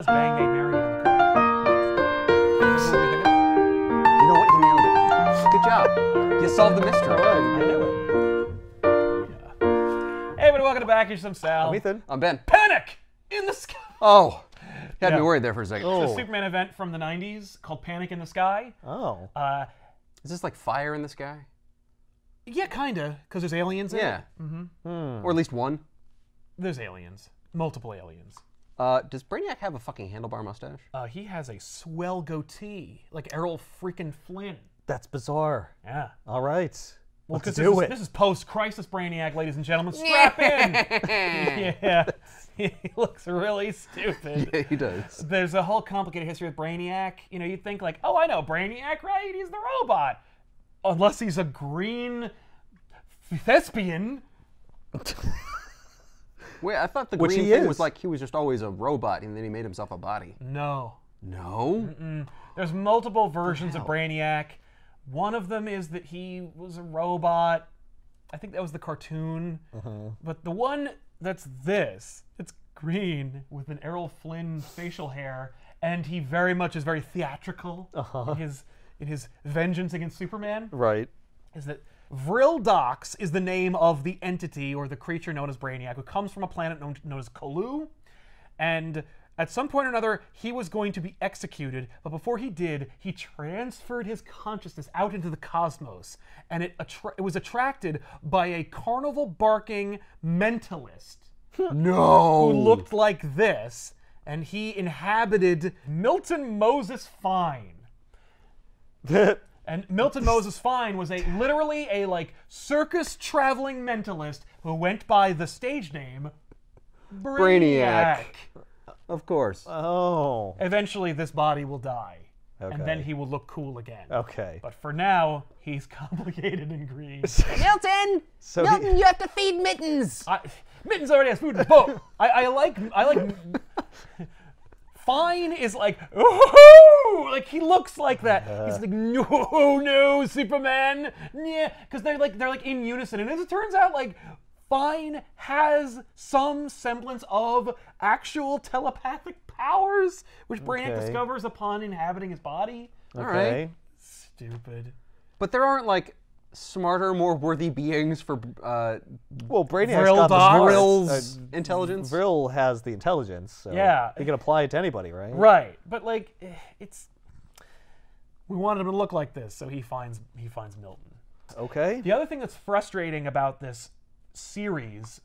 Bang made Mary in the car. You know what? You nailed it. Good job. You solved the mystery. I knew it. Hey, everybody, welcome to Back. Here's some Sal. I'm Ethan. I'm Ben. Panic in the Sky. Oh, had me Yeah. worried there for a second. It's a Superman event from the 90s called Panic in the Sky. Oh. Is this like fire in the sky? Yeah, kinda, because there's aliens in Yeah. it. Mm-hmm. Or at least one. There's aliens. Multiple aliens. Does Brainiac have a fucking handlebar mustache? He has a swell goatee, like Errol freaking Flynn. That's bizarre. Yeah. All right. Well, Let's because do it. this is post-crisis Brainiac, ladies and gentlemen. Strap in! Yeah. He looks really stupid. Yeah, he does. There's a whole complicated history with Brainiac. You know, you'd think like, oh, I know Brainiac, right? He's the robot. Unless he's a green thespian. Wait, I thought the Which green he thing is. was like he was just always a robot and then he made himself a body. No. No? There's multiple versions of Brainiac. One of them is that he was a robot. I think that was the cartoon. But the one that's this, it's green with an Errol Flynn facial hair, and he very much is very theatrical in his vengeance against Superman. Right. Is that Vrildox is the name of the entity or the creature known as Brainiac, who comes from a planet known as Colu, and at some point or another, he was going to be executed, but before he did, he transferred his consciousness out into the cosmos, and it was attracted by a carnival-barking mentalist No! who looked like this, and he inhabited Milton Moses Fine. And Milton Moses Fine was literally a circus-traveling mentalist who went by the stage name Brainiac. Of course. Oh. Eventually, this body will die, and Okay. then he will look cool again. Okay. But for now, he's complicated and green. Milton! So Milton, you have to feed Mittens! Mittens already has food in the boat. I like. Fine is like, ooh, like he looks like that. He's like, no, Superman, yeah, because they're like in unison. And as it turns out, like Fine has some semblance of actual telepathic powers, which Brainiac Okay. discovers upon inhabiting his body. Okay. Alright. Stupid. But there aren't like smarter, more worthy beings for Well, Brainiac's got the Vrildox. smarts. Vril's intelligence? Vril has the intelligence, so Yeah. he can apply it to anybody, right? Right, but like, we wanted him to look like this, so he finds Milton. Okay. The other thing that's frustrating about this series,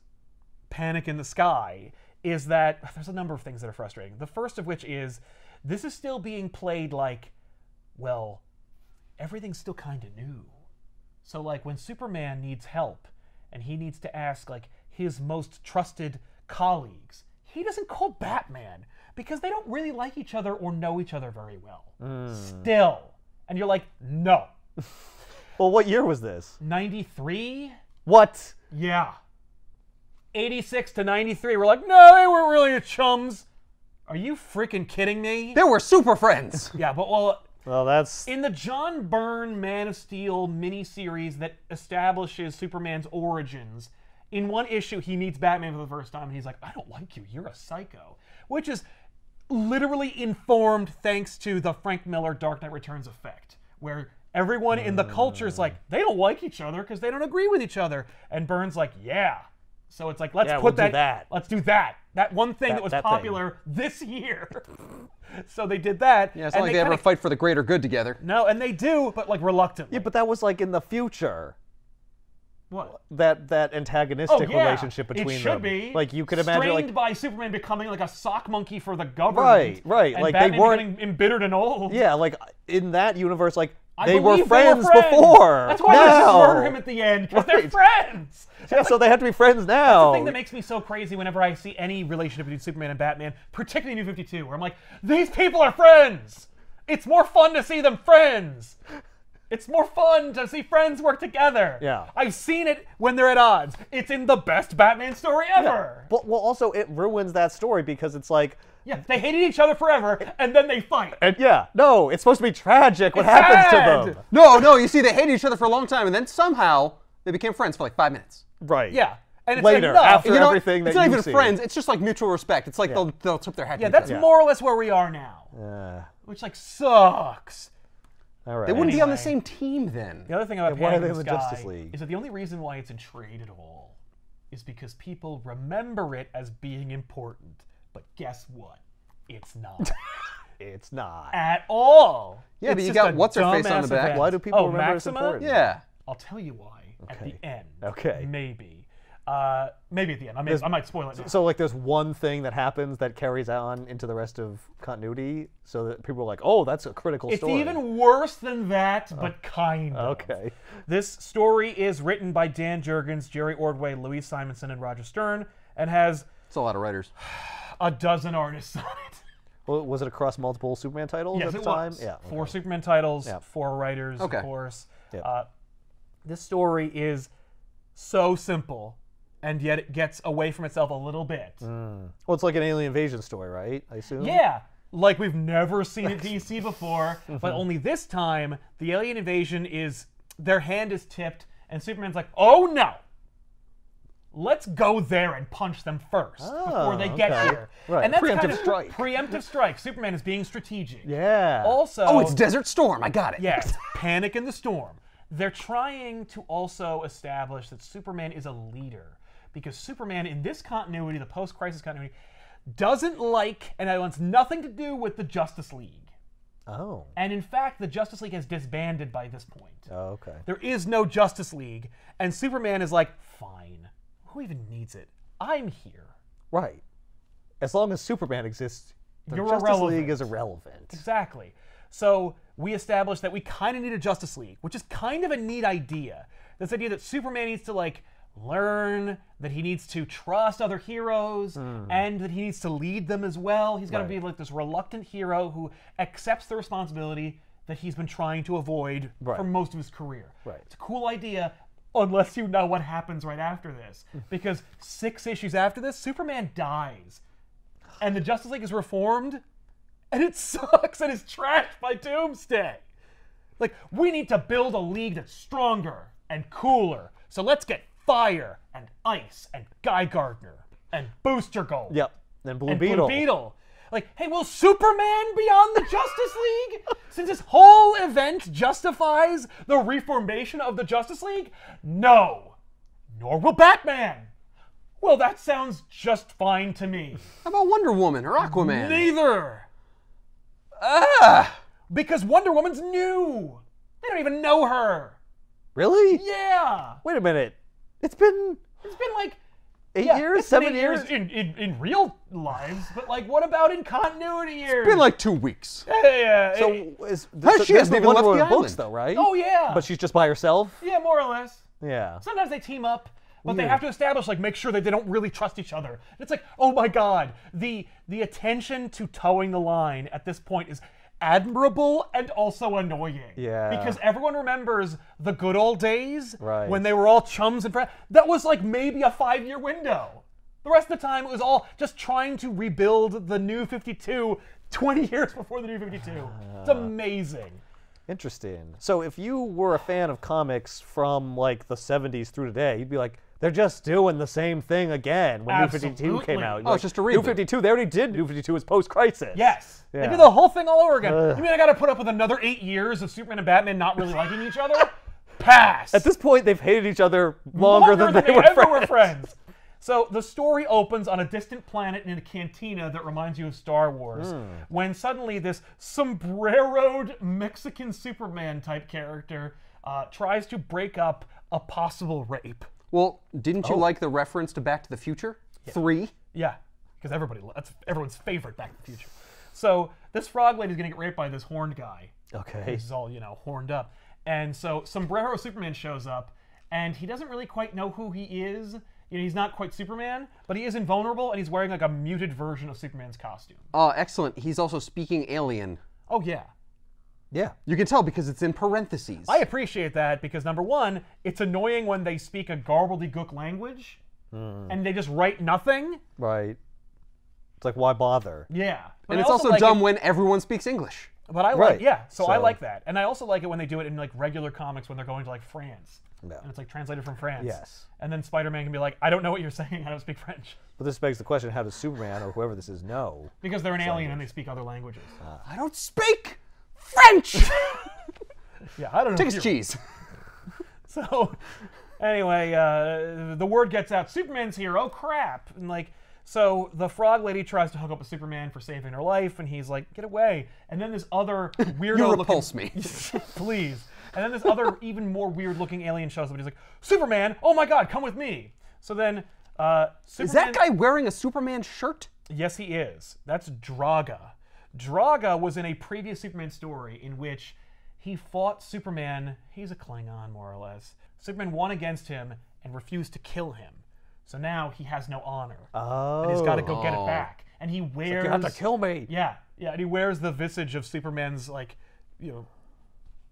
Panic in the Sky, is that there's a number of things that are frustrating. The first of which is this is still being played like, well, everything's still kind of new. So like when Superman needs help and he needs to ask like his most trusted colleagues, he doesn't call Batman because they don't really like each other or know each other very well. Still. And you're like, no. Well, what year was this? 93? What? Yeah. 86 to 93. We're like, no, they weren't really chums. Are you freaking kidding me? They were super friends! Yeah, but Well, that's in the John Byrne Man of Steel miniseries that establishes Superman's origins, in one issue he meets Batman for the first time and he's like, I don't like you, you're a psycho. Which is literally informed thanks to the Frank Miller Dark Knight Returns effect, where everyone in the culture is like, they don't like each other because they don't agree with each other. And Byrne's like, yeah. So it's like, let's Yeah, put we'll do that. Let's do that. That one thing that was that thing. popular this year. So they did that. Yeah, it's not like they ever kinda- fight for the greater good together. No, and they do, but like reluctantly. yeah, but that was like in the future. What? That antagonistic relationship between it should them. be. Like you could imagine, strained like by Superman becoming like a sock monkey for the government. Right. And Like Batman they weren't. becoming embittered and old. Yeah, like in that universe, like I they were believe friends before. That's why they now. murder him at the end because they're Right. friends. Yeah, so they have to be friends now. The thing that makes me so crazy whenever I see any relationship between Superman and Batman, particularly New 52, where I'm like, these people are friends. It's more fun to see them friends. It's more fun to see friends work together. Yeah. I've seen it when they're at odds. It's in the best Batman story ever. But well, also it ruins that story because it's like, Yeah, they hated each other forever, and then they fight. and yeah, no, it's supposed to be tragic what It's happens sad. to them. No, you see, they hated each other for a long time, and then somehow they became friends for like 5 minutes. Right. Yeah, And it's later, enough. after You know, everything that it's not you even see. friends. It's just like mutual respect. It's like they'll tip their hat. Yeah, to that's each other. more or less where we are now. Which, like, sucks. All right. They wouldn't be on the Anyway. same team then. The other thing about why are Panic they in in the the Justice Sky League? is that the only reason why it's in trade at all is because people remember it as being important. But guess what? It's not. It's not. At all. Yeah, It's but you just got a what's-her-face on dumbass the back. event. Why do people Oh, remember it's Maxima? important? Yeah. I'll tell you why at the end. Okay. Maybe. Maybe at the end. I might spoil it now. So like there's one thing that happens that carries on into the rest of continuity, so that people are like, oh, that's a critical It's story. even worse than that, but kind of. Okay. This story is written by Dan Jurgens, Jerry Ordway, Louise Simonson, and Roger Stern, and has It's a lot of writers. a dozen artists on it. Well, was it across multiple Superman titles Yes, at the it time? was. Yeah. 4 Superman titles, Yeah. 4 writers, Okay. of course. Yeah. This story is so simple, and yet it gets away from itself a little bit. Well, it's like an alien invasion story, right? I assume. Yeah, like we've never seen at DC before, but only this time the alien invasion is, their hand is tipped, and Superman's like, oh no! Let's go there and punch them first before they get okay. here. Right. And that's Preemptive kind of strike. Preemptive strike. Superman is being strategic. Yeah. Also, Oh, it's Desert Storm. I got it. yes, Panic in the Storm. They're trying to also establish that Superman is a leader, because Superman in this continuity, the post-crisis continuity, doesn't like and wants nothing to do with the Justice League. Oh. And in fact, the Justice League has disbanded by this point. Oh, okay. There is no Justice League, and Superman is like, fine, who even needs it? I'm here. Right. As long as Superman exists, the You're Justice irrelevant. League is irrelevant. Exactly. So we established that we kind of need a Justice League, which is kind of a neat idea. This idea that Superman needs to, like, learn, that he needs to trust other heroes, and that he needs to lead them as well. He's got to Right. be like this reluctant hero who accepts the responsibility that he's been trying to avoid for Right. most of his career. Right. It's a cool idea, unless you know what happens right after this. Because 6 issues after this, Superman dies. And the Justice League is reformed, and it sucks and is trashed by Doomsday. Like, we need to build a league that's stronger and cooler. So let's get Fire and Ice and Guy Gardner and Booster Gold. Yep. Then Blue And Beetle. Blue Beetle. Like, hey, will Superman be on the Justice League? Since this whole event justifies the reformation of the Justice League? No. Nor will Batman. Well, that sounds just fine to me. How about Wonder Woman or Aquaman? Neither. Ah! Because Wonder Woman's new. They don't even know her. Really? Yeah. Wait a minute. It's been It's been like 8 yeah, years, it's been 7 8 years. in real lives, but like, what about in continuity years? It's been like 2 weeks. Yeah. So is She there's hasn't no even Wonder left the Woman books island. though, right? Oh yeah. But she's just by herself. yeah, more or less. Yeah. Sometimes they team up, but they Weird. have to establish, like, make sure that they don't really trust each other. And it's like, oh my god, the attention to towing the line at this point is admirable and also annoying. Yeah. Because everyone remembers the good old days Right. when they were all chums and friends. That was like maybe a 5-year window. The rest of the time, it was all just trying to rebuild the New 52 20 years before the New 52. It's amazing. Interesting. So if you were a fan of comics from like the 70s through today, you'd be like, they're just doing the same thing again when New 52 came Absolutely. out. You'd be Oh, like, it's just a New reboot. 52, they already did New 52 as post-crisis. Yes. They Yeah. did the whole thing all over again. Ugh. You mean I gotta put up with another 8 years of Superman and Batman not really liking each other? Pass. At this point, they've hated each other longer than they were ever friends. were friends. So the story opens on a distant planet in a cantina that reminds you of Star Wars, when suddenly this sombreroed Mexican Superman type character tries to break up a possible rape. Well, didn't you like the reference to Back to the Future? 3? Yeah, because that's everyone's favorite Back to the Future. So this frog lady's gonna get raped by this horned guy. Okay. He's all, horned up. And so Sombrero Superman shows up, and he doesn't really quite know who he is. He's not quite Superman, but he is invulnerable, and he's wearing like a muted version of Superman's costume. Oh, excellent. He's also speaking alien. Oh, yeah. Yeah. You can tell because it's in parentheses. I appreciate that because, number one, it's annoying when they speak a gobbledygook language, and they just write nothing. Right. It's like, why bother? Yeah. But and I it's also like dumb it- when everyone speaks English. But I Right. like, yeah, so I So- like that. And I also like it when they do it in like regular comics when they're going to like France. Yeah. And it's like translated from France. Yes. And then Spider-Man can be like, I don't know what you're saying, I don't speak French. But this begs the question: how does Superman or whoever this is know? Because they're an alien and they speak other languages. I don't speak French. Yeah, I don't know. Take if his you're- cheese. So, anyway, the word gets out, Superman's here, oh crap. And like, so the frog lady tries to hook up with Superman for saving her life, and he's like, get away. And then this other weirdo You looking... repulse me. Please. And then this other, even more weird looking alien shows up, and he's like, Superman, oh my god, come with me. So then, Superman... Is that guy wearing a Superman shirt? Yes, he is. That's Draga. Draga was in a previous Superman story in which he fought Superman. He's a Klingon, more or less. Superman won against him and refused to kill him. So now he has no honor. Oh. And he's got to go get it back. And he wears... You have to kill me. Yeah, yeah. And he wears the visage of Superman's, like, you know,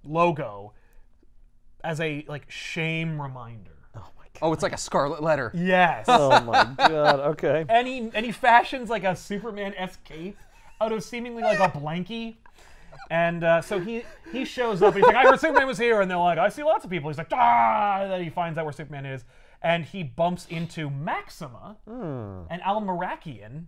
logo as a, like, shame reminder. Oh my god. Oh, it's like a scarlet letter. Yes. Oh my god. Okay. And he fashions like a Superman-esque cape out of seemingly like a blankie. And so he shows up and he's like, I heard Superman was here. And they're like, I see lots of people. He's like, ah! And then he finds out where Superman is. And he bumps into Maxima, an Almerakian,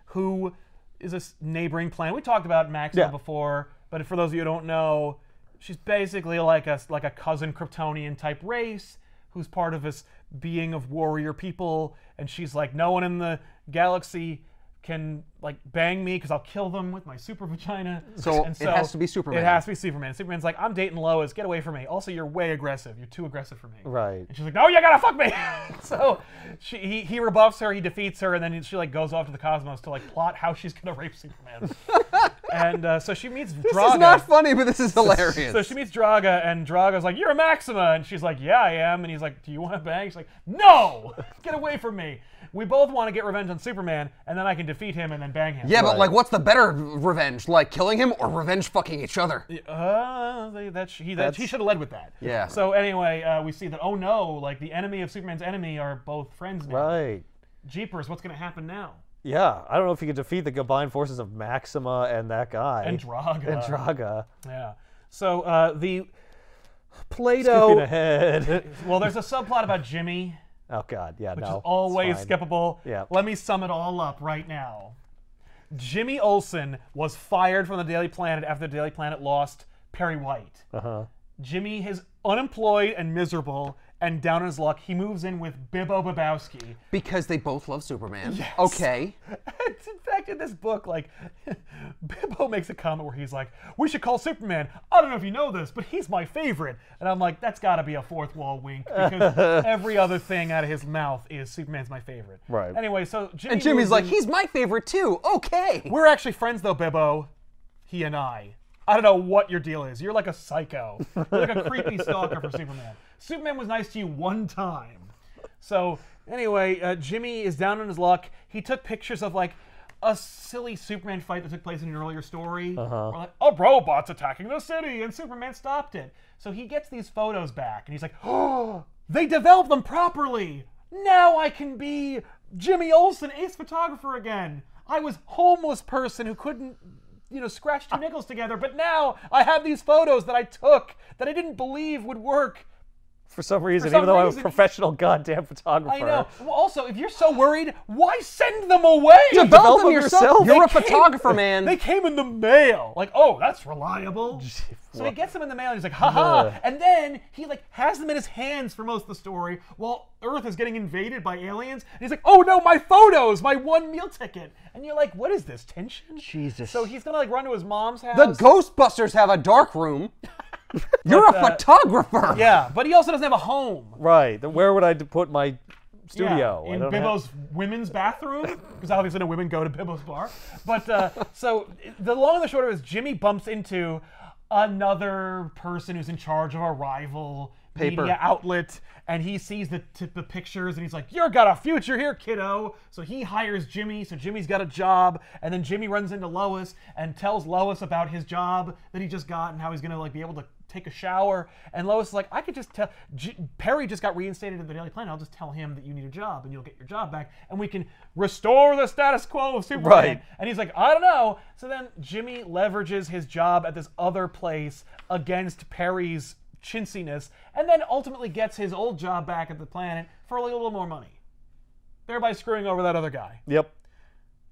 who is a neighboring planet. We talked about Maxima Yeah. before, but for those of you who don't know, she's basically like a cousin Kryptonian type race who's part of this being of warrior people, and she's like, no one in the galaxy can like bang me because I'll kill them with my super vagina. So And it has to be Superman. It has to be Superman. Superman's like, I'm dating Lois, get away from me. Also, you're way aggressive. You're too aggressive for me. Right. And she's like, no, you gotta fuck me. So he rebuffs her, he defeats her, and then she like goes off to the cosmos to like plot how she's gonna rape Superman. And so she meets Draga. This is not funny, but this is hilarious. So she meets Draga, and Draga's like, you're a Maxima. And she's like, yeah, I am. And he's like, do you want to bang? She's like, no! Get away from me. We both want to get revenge on Superman, and then I can defeat him and then bang him. Yeah, but like, what's the better revenge? Like killing him or revenge fucking each other? He should have led with that. Yeah. So anyway, we see that, oh no, like the enemy of Superman's enemy are both friends now. Right. Jeepers, what's going to happen now? Yeah. I don't know if you could defeat the combined forces of Maxima and that guy. And Draga. And Draga. Yeah. So the Skipping Plato... ahead. Well, there's a subplot about Jimmy, Oh god. Yeah. which no. is always it's fine. skippable. Yeah. Let me sum it all up right now. Jimmy Olsen was fired from the Daily Planet after the Daily Planet lost Perry White. Uh-huh. Jimmy is unemployed and miserable and down on his luck. He moves in with Bibbo Babowski. Because they both love Superman. Okay. In fact, in this book, like, Bibbo makes a comment where he's like, we should call Superman. I don't know if you know this, but he's my favorite. And I'm like, that's got to be a fourth wall wink, because every other thing out of his mouth is Superman's my favorite. Right. Anyway, so Jimmy And Jimmy's moves like, in- he's my favorite too. Okay. We're actually friends, though, Bibbo. He and I. I don't know what your deal is. You're like a psycho. You're like a creepy stalker for Superman. Superman was nice to you one time. So, anyway, Jimmy is down on his luck. He took pictures of, like, a silly Superman fight that took place in an earlier story. Where, like, a robot's attacking the city, and Superman stopped it. So he gets these photos back, and he's like, oh, they developed them properly. Now I can be Jimmy Olsen, ace photographer again. I was homeless person who couldn't, scratch two nickels together, but now I have these photos that I took that I didn't believe would work. For some reason, some even though I'm a reason- professional goddamn photographer. I know. Well, also, if you're so worried, why send them away? Develop them yourself. yourself. You're a They came- photographer, man. They came in the mail. Like, oh, that's reliable. So he gets them in the mail, and he's like, haha. And then he, like, has them in his hands for most of the story while Earth is getting invaded by aliens. And he's like, oh no, my photos, my one meal ticket. And you're like, what is this, tension? Jesus. So he's gonna, like, run to his mom's house. The Ghostbusters have a dark room. You're a photographer. Yeah, but he also doesn't have a home. Right. Then where would I put my studio? Yeah, I in don't Bibbo's women's bathroom, because obviously no women go to Bibbo's bar. But so the long and the short of it is Jimmy bumps into another person who's in charge of a rival Paper. media outlet, and he sees the pictures, and he's like, "You've got a future here, kiddo." So he hires Jimmy, so Jimmy's got a job, and then Jimmy runs into Lois and tells Lois about his job that he just got and how he's gonna, like, be able to take a shower. And Lois is like, I could just tell, Perry just got reinstated at the Daily Planet. I'll just tell him that you need a job and you'll get your job back. And we can restore the status quo of Superman. Right. And he's like, I don't know. So then Jimmy leverages his job at this other place against Perry's chintziness, and then ultimately gets his old job back at the Planet for a little more money, thereby screwing over that other guy Yep.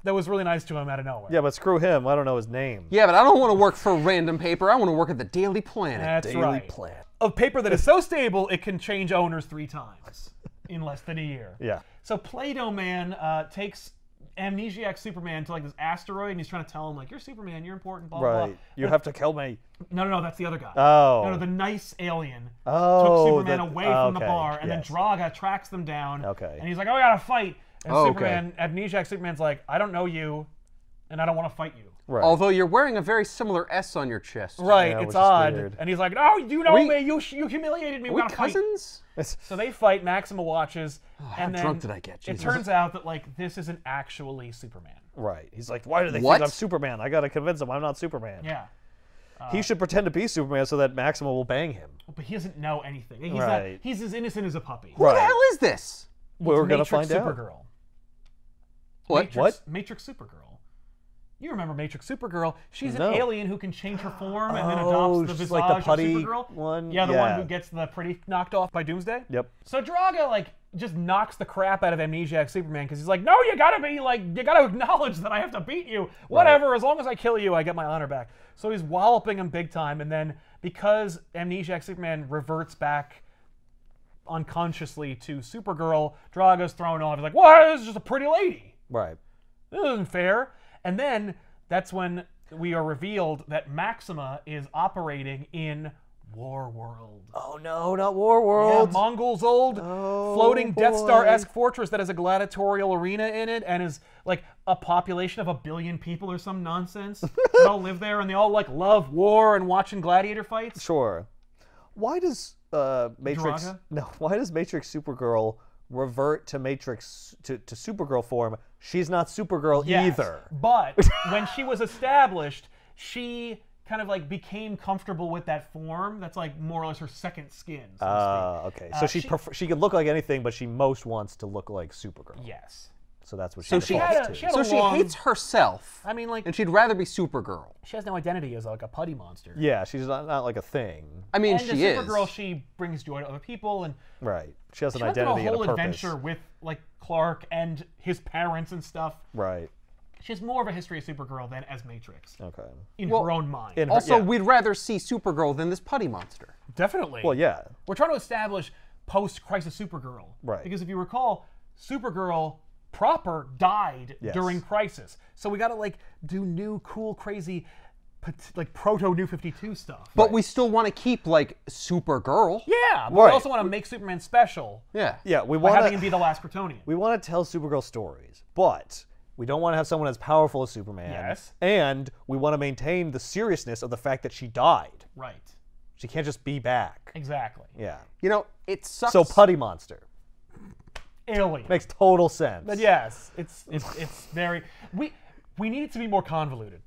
that was really nice to him out of nowhere. Yeah, but screw him. I don't know his name. Yeah, but I don't want to work for random paper. I want to work at the Daily Planet. That's Daily right. Planet. A paper that is so stable it can change owners 3 times in less than a year. Yeah. So Play-Doh Man takes amnesiac Superman to like this asteroid, and he's trying to tell him like, "You're Superman, you're important." Blah blah. Right. blah. You have to kill me. No, that's the other guy. Oh. No, the nice alien Oh, took Superman that- away from the okay, bar, and yes. then Draga tracks them down. Okay. And he's like, "Oh, we gotta fight." And Oh, Superman, amnesiac Superman's like, "I don't know you, and I don't want to fight you." Right. Although you're wearing a very similar S on your chest. Right, Yeah, it's which is odd. weird. And he's like, "No, you know We- me. You humiliated me. Are We we gotta fight." cousins? So they fight. Maxima watches, how and then drunk did I get? it Jesus. turns out that like this isn't actually Superman. Right. He's like, why do they What? think I'm Superman? I gotta convince them I'm not Superman. Yeah, He should pretend to be Superman so that Maxima will bang him. but he doesn't know anything. He's Right. he's as innocent as a puppy. Who the hell is this? We're gonna Matrix find out. Supergirl. What? What? Matrix Supergirl. You remember Matrix Supergirl? She's No. an alien who can change her form and then Oh, adopts the she's visage like the putty of Supergirl. one? Yeah, the one Yeah. who gets the pretty knocked off by Doomsday. Yep. So Draga like just knocks the crap out of amnesiac Superman because he's like, no, you gotta acknowledge that I have to beat you. Whatever, as long as I kill you, I get my honor back. So he's walloping him big time, and then because amnesiac Superman reverts back unconsciously to Supergirl, Draga's thrown off. He's like, what? This is just a pretty lady. Right. This isn't fair. And then that's when we are revealed that Maxima is operating in War World. Oh no, not War Yeah, World. Mongol's old Oh, floating Death Star-esque boy. fortress that has a gladiatorial arena in it and is like a population of 1 billion people or some nonsense that all live there and they all like love war and watching gladiator fights. Sure. Why does Matrix? Draga? No. Why does Matrix Supergirl revert to Matrix to Supergirl form? She's not Supergirl Yes, either. But when she was established, she kind of like became comfortable with that form. That's like more or less her second skin. So to speak. Okay. So she could look like anything, but she most wants to look like Supergirl. Yes. So that's what So she she defaults had a- to. she had So a she long- hates herself. I mean, like, and she'd rather be Supergirl. she has no identity as like a putty monster. Yeah, she's not like a thing. I mean, And she as is. Supergirl, she brings joy to other people, and Right. She has an she went through a identity and a whole purpose. adventure with like Clark and his parents and stuff. Right. She has more of a history of Supergirl than as Matrix Okay. in her own mind. In her- Also, yeah. we'd rather see Supergirl than this putty monster. Definitely. Well, yeah. We're trying to establish post-Crisis Supergirl. Right. Because if you recall, Supergirl proper died Yes. during Crisis. So we got to like do new, cool, crazy, like proto New 52 stuff. But we still want to keep, like, Supergirl. Yeah, but we Right. also want to make Superman special Yeah. Yeah. We by want having him to. be the last Kryptonian. We want to tell Supergirl stories, but we don't want to have someone as powerful as Superman. Yes. And we want to maintain the seriousness of the fact that she died. Right. She can't just be back. Exactly. Yeah. You know, it sucks. So Putty Monster Alien. makes total sense. But yes, it's very we need it to be more convoluted.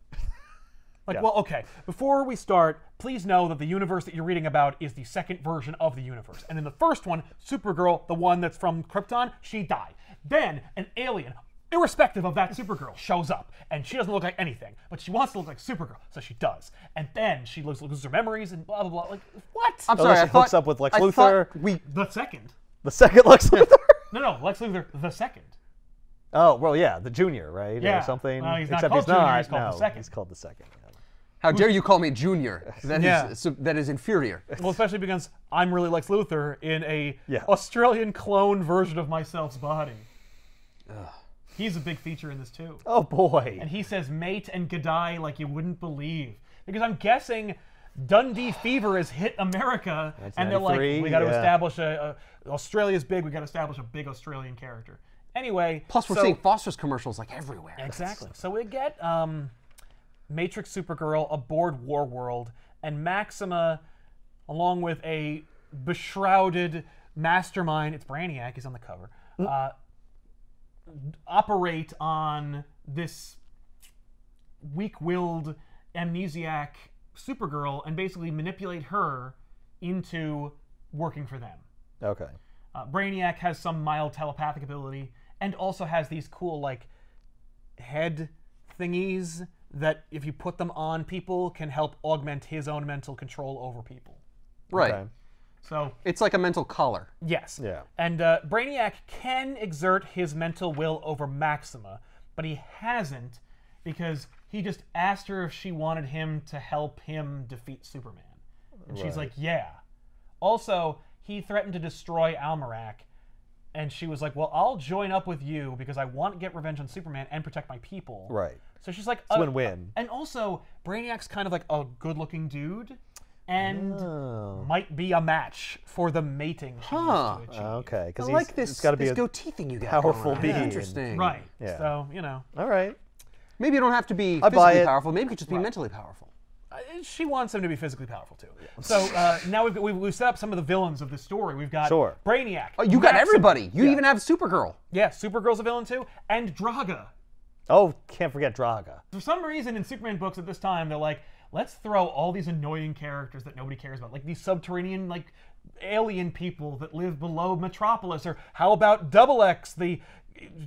Like, Yeah. well, okay, before we start, please know that the universe that you're reading about is the second version of the universe. And in the first one, Supergirl, the one that's from Krypton, she died. Then an alien, irrespective of that Supergirl, shows up. And she doesn't look like anything, but she wants to look like Supergirl, so she does. And then she loses her memories and blah, blah, blah. Like, what? I'm Oh, sorry, she I thought, hooks up with Lex I Luthor. thought we The second. The second Lex Luthor. No, Lex Luthor, the second. Oh well, yeah, the junior, right? Yeah. Or something. Well, he's not Except called he's Junior, not. he's called the no, second. he's called the second. Yeah. How dare you call me Junior? That is Yeah. that is inferior. Well, especially because I'm really Lex Luthor in a Yeah. Australian clone version of myself's body. He's a big feature in this too. Oh boy. And he says mate and Gadai like you wouldn't believe. Because I'm guessing Dundee fever has hit America and they're like, 1993, we got to yeah. establish Australia's big, we got to establish a big Australian character. Anyway. Plus, we're so- seeing Foster's commercials like everywhere. Exactly. So we get Matrix Supergirl aboard War World, and Maxima, along with a beshrouded mastermind, it's Brainiac, he's on the cover, operate on this weak-willed amnesiac Supergirl and basically manipulate her into working for them. Okay. Brainiac has some mild telepathic ability and also has these cool, like, head thingies that if you put them on people can help augment his own mental control over people. Right. Okay. So It's like a mental collar. yes. Yeah. And Brainiac can exert his mental will over Maxima, but he hasn't because he just asked her if she wanted him to help him defeat Superman. And she's like, yeah. Also, he threatened to destroy Almerac, and she was like, well, I'll join up with you because I want to get revenge on Superman and protect my people. Right. So she's like, It's win-win. And also, Brainiac's kind of like a good-looking dude, and Oh. might be a match for the mating she used to achieve. Okay. I Because like this, it's got to be this a goatee thing you got powerful going on. being. Interesting. Right. Yeah. So, you know. All right. Maybe you don't have to be I buy physically it. powerful. Maybe you could just be mentally powerful. She wants him to be physically powerful, too. So now we've set up some of the villains of this story. We've got Sure. Brainiac. Oh, you got Maxima. everybody. You even have Supergirl. Yeah, Supergirl's a villain, too. And Draga. Oh, can't forget Draga. For some reason in Superman books at this time, they're like, let's throw all these annoying characters that nobody cares about, like these subterranean, like, alien people that live below Metropolis, or how about Double X, the,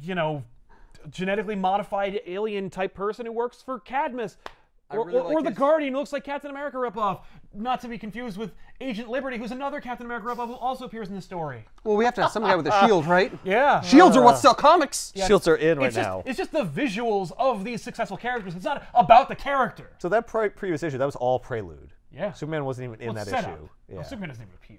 you know, genetically modified alien type person who works for Cadmus, or, really or like the his- Guardian who looks like Captain America ripoff, not to be confused with Agent Liberty, who's another Captain America ripoff who also appears in the story. Well, we have to have some guy with a shield, right? Yeah. Shields are what sell comics. Shields are in right It's just, now. it's just the visuals of these successful characters. It's not about the character. So that previous issue, that was all prelude. Yeah. Superman wasn't even in Well, that it's set up. issue. Well, Yeah. Superman doesn't even appear.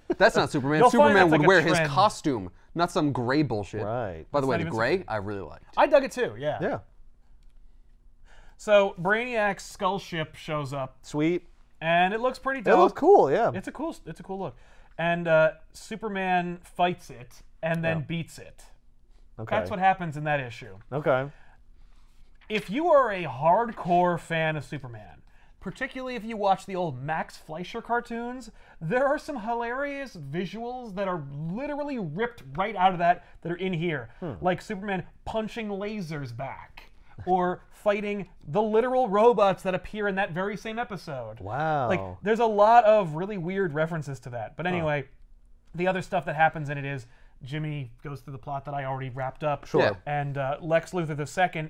No. That's not Superman. You'll find Superman that's would like a wear his trend. costume, not some gray bullshit. Right. By the way, not the even gray I really liked. I dug it too, yeah. Yeah. So Brainiac's skull ship shows up, Sweet. and it looks pretty It dope. looks cool, yeah. It's a cool look. And Superman fights it and then beats it. Okay. That's what happens in that issue. Okay. If you are a hardcore fan of Superman, particularly if you watch the old Max Fleischer cartoons, there are some hilarious visuals that are literally ripped right out of that are in here. Like Superman punching lasers back, or fighting the literal robots that appear in that very same episode. Wow. Like, there's a lot of really weird references to that. But anyway, the other stuff that happens in it is Jimmy goes through the plot that I already wrapped up. Sure. Yeah. And Lex Luthor II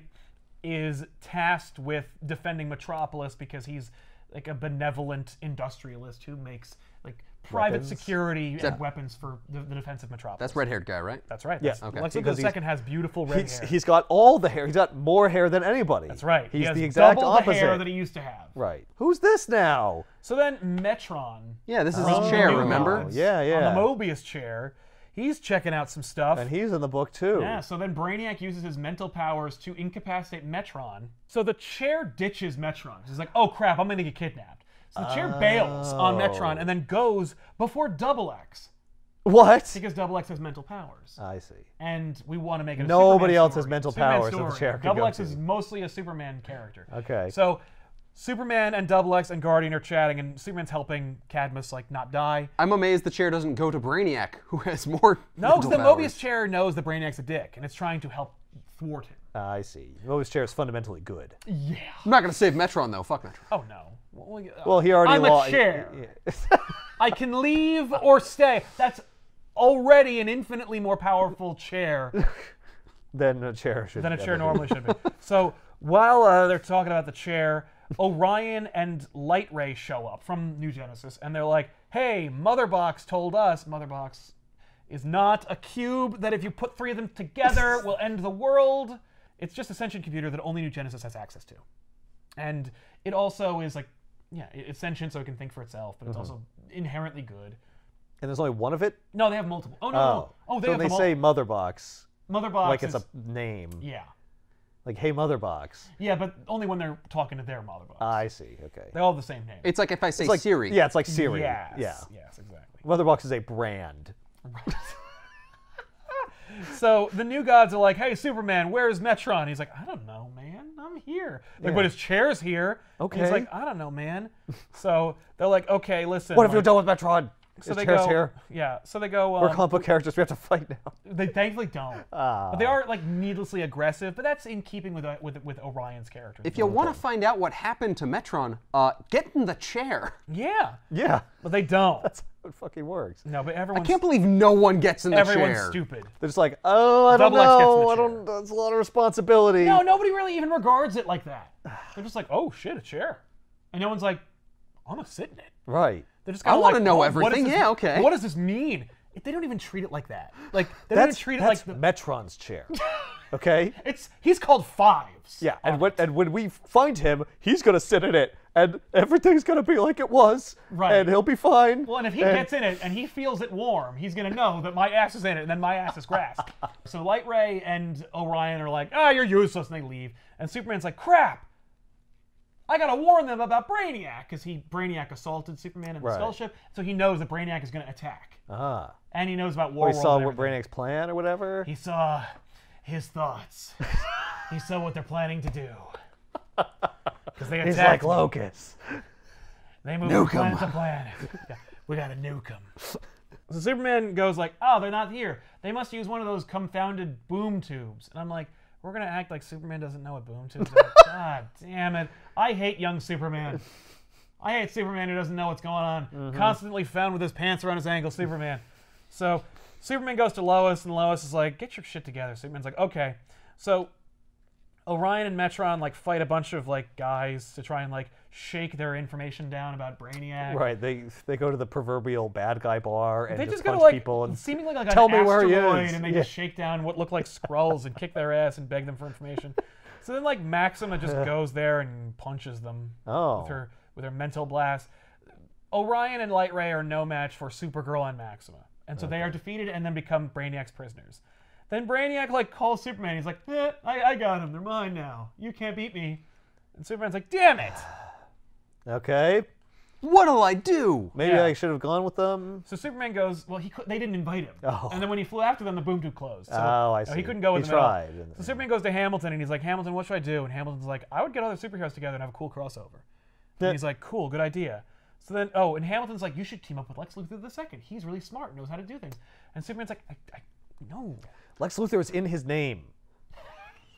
is tasked with defending Metropolis because he's like a benevolent industrialist who makes like private Weapons. security and weapons for the defense of Metropolis. That's red-haired guy, right? That's right. Yeah. That's, Okay. Lex Because Luthor II has beautiful red hair. He's got all the hair. He's got more hair than anybody. That's right. He's he has the exact double opposite. the hair that he used to have. Right. Who's this now? So then Metron, Yeah, this is from his chair, New remember? Gods, Yeah, yeah. on the Mobius chair, he's checking out some stuff. And he's in the book too. Yeah, so then Brainiac uses his mental powers to incapacitate Metron. So the chair ditches Metron. He's like, oh crap, I'm gonna get kidnapped. So the chair bails on Metron and then goes before Double X What? because Double X has mental powers. I see. And we want to make it a Nobody Superman else story. has mental Superman powers that the story. chair could Double go X to. is mostly a Superman character. Okay. So Superman and Double X and Guardian are chatting, and Superman's helping Cadmus like not die. I'm amazed the chair doesn't go to Brainiac, who has more No, because mental the powers. Mobius chair knows that Brainiac's a dick, and it's trying to help thwart him. I see. Mobius chair is fundamentally good. Yeah. I'm not going to save Metron, though. Fuck Metron. Oh no. Well, he already I'm a lost. chair. I can leave or stay. That's already an infinitely more powerful chair Then a chair should. than a chair ever be. normally should be. So while they're talking about the chair, Orion and Light Ray show up from New Genesis, and they're like, hey, Mother Box told us Mother Box is not a cube that if you put three of them together will end the world. It's just a sentient computer that only New Genesis has access to. And it also is like, yeah, it's sentient so it can think for itself, but it's also inherently good. And there's only one of it. No, they have multiple. Oh, no, Oh. no. Oh, they so have they them say all. Mother Box, Mother Box like it's is, a name. Yeah. Like, hey, Mother Box. Yeah, but only when they're talking to their Mother Box. I see. Okay. They all have the same name. It's like if I say It's like Siri. Yeah, it's like Siri. Yes. Yeah. Yes, exactly. Mother Box is a brand. So the New Gods are like, hey, Superman, where's Metron? He's like, I don't know, man. I'm here. Like, but his chair's here. And Okay. he's like, I don't know, man. So they're like, okay, listen. What have you like, done with Metron? So His they chair's go. here. Yeah. So they go. We're comic book characters. We have to fight now. They thankfully don't. But they are like needlessly aggressive. But that's in keeping with Orion's character. If you want to find out what happened to Metron, get in the chair. Yeah. Yeah. But they don't. That's how it fucking works. No, but I everyone's can't believe no one gets in the everyone's chair. stupid. They're just like, oh, I don't Double X gets in know. the I chair. don't. That's a lot of responsibility. No, nobody really even regards it like that. They're just like, oh shit, a chair, and no one's like, I'm gonna sit in it. Right. They're just I kind of wanna like, know oh, what everything. does this- Yeah, okay. What does this mean? They don't even treat it like that. Like they don't even treat it like That's Metron's chair. Okay. he's called Fives. Yeah, and when we find him, he's gonna sit in it, and everything's gonna be like it was, Right. and he'll be fine. Well, and if he gets in it and he feels it warm, he's gonna know that my ass is in it, and then my ass is grass. So Light Ray and Orion are like, ah, you're useless, and they leave. And Superman's like, crap. I gotta warn them about Brainiac, because Brainiac assaulted Superman in the Right. Skull Ship, so he knows that Brainiac is gonna attack. Ah. And he knows about Or he Warworld. saw and what everything. Brainiac's plan or whatever. He saw his thoughts. He saw what they're planning to do. Because they He's attacked like Locust. They move from planet to planet. Yeah, we gotta nuke them. So Superman goes like, oh, they're not here. They must use one of those confounded boom tubes. And I'm like, we're gonna act like Superman doesn't know what boom tubes are. God damn it. I hate young Superman. I hate Superman who doesn't know what's going on. Constantly found with his pants around his ankles, Superman. So Superman goes to Lois, and Lois is like, get your shit together. Superman's like, okay. So Orion and Metron like fight a bunch of like guys to try and like shake their information down about Brainiac. Right. They go to the proverbial bad guy bar and They just just gotta punch like people and seemingly like tell an me where he asteroid, is. and they Yeah. just shake down what look like Skrulls and kick their ass and beg them for information. So then like Maxima just goes there and punches them Oh. with her mental blast. Orion and Light Ray are no match for Supergirl and Maxima, and so they are defeated and then become Brainiac's prisoners. Then Brainiac like calls Superman. He's like, I got him. They're mine now. You can't beat me. And Superman's like, damn it. Okay. What'll I do? Maybe Yeah. I should have gone with them. So Superman goes, well, they didn't invite him. Oh. And then when he flew after them, the boom tube closed. So, Oh, I He see. couldn't go with He them at all. tried. So Superman goes to Hamilton, and he's like, Hamilton, what should I do? And Hamilton's like, I would get other superheroes together and have a cool crossover. Yeah. And he's like, cool, good idea. So then, and Hamilton's like, you should team up with Lex Luthor II. He's really smart, knows how to do things. And Superman's like, no. Lex Luthor is in his name.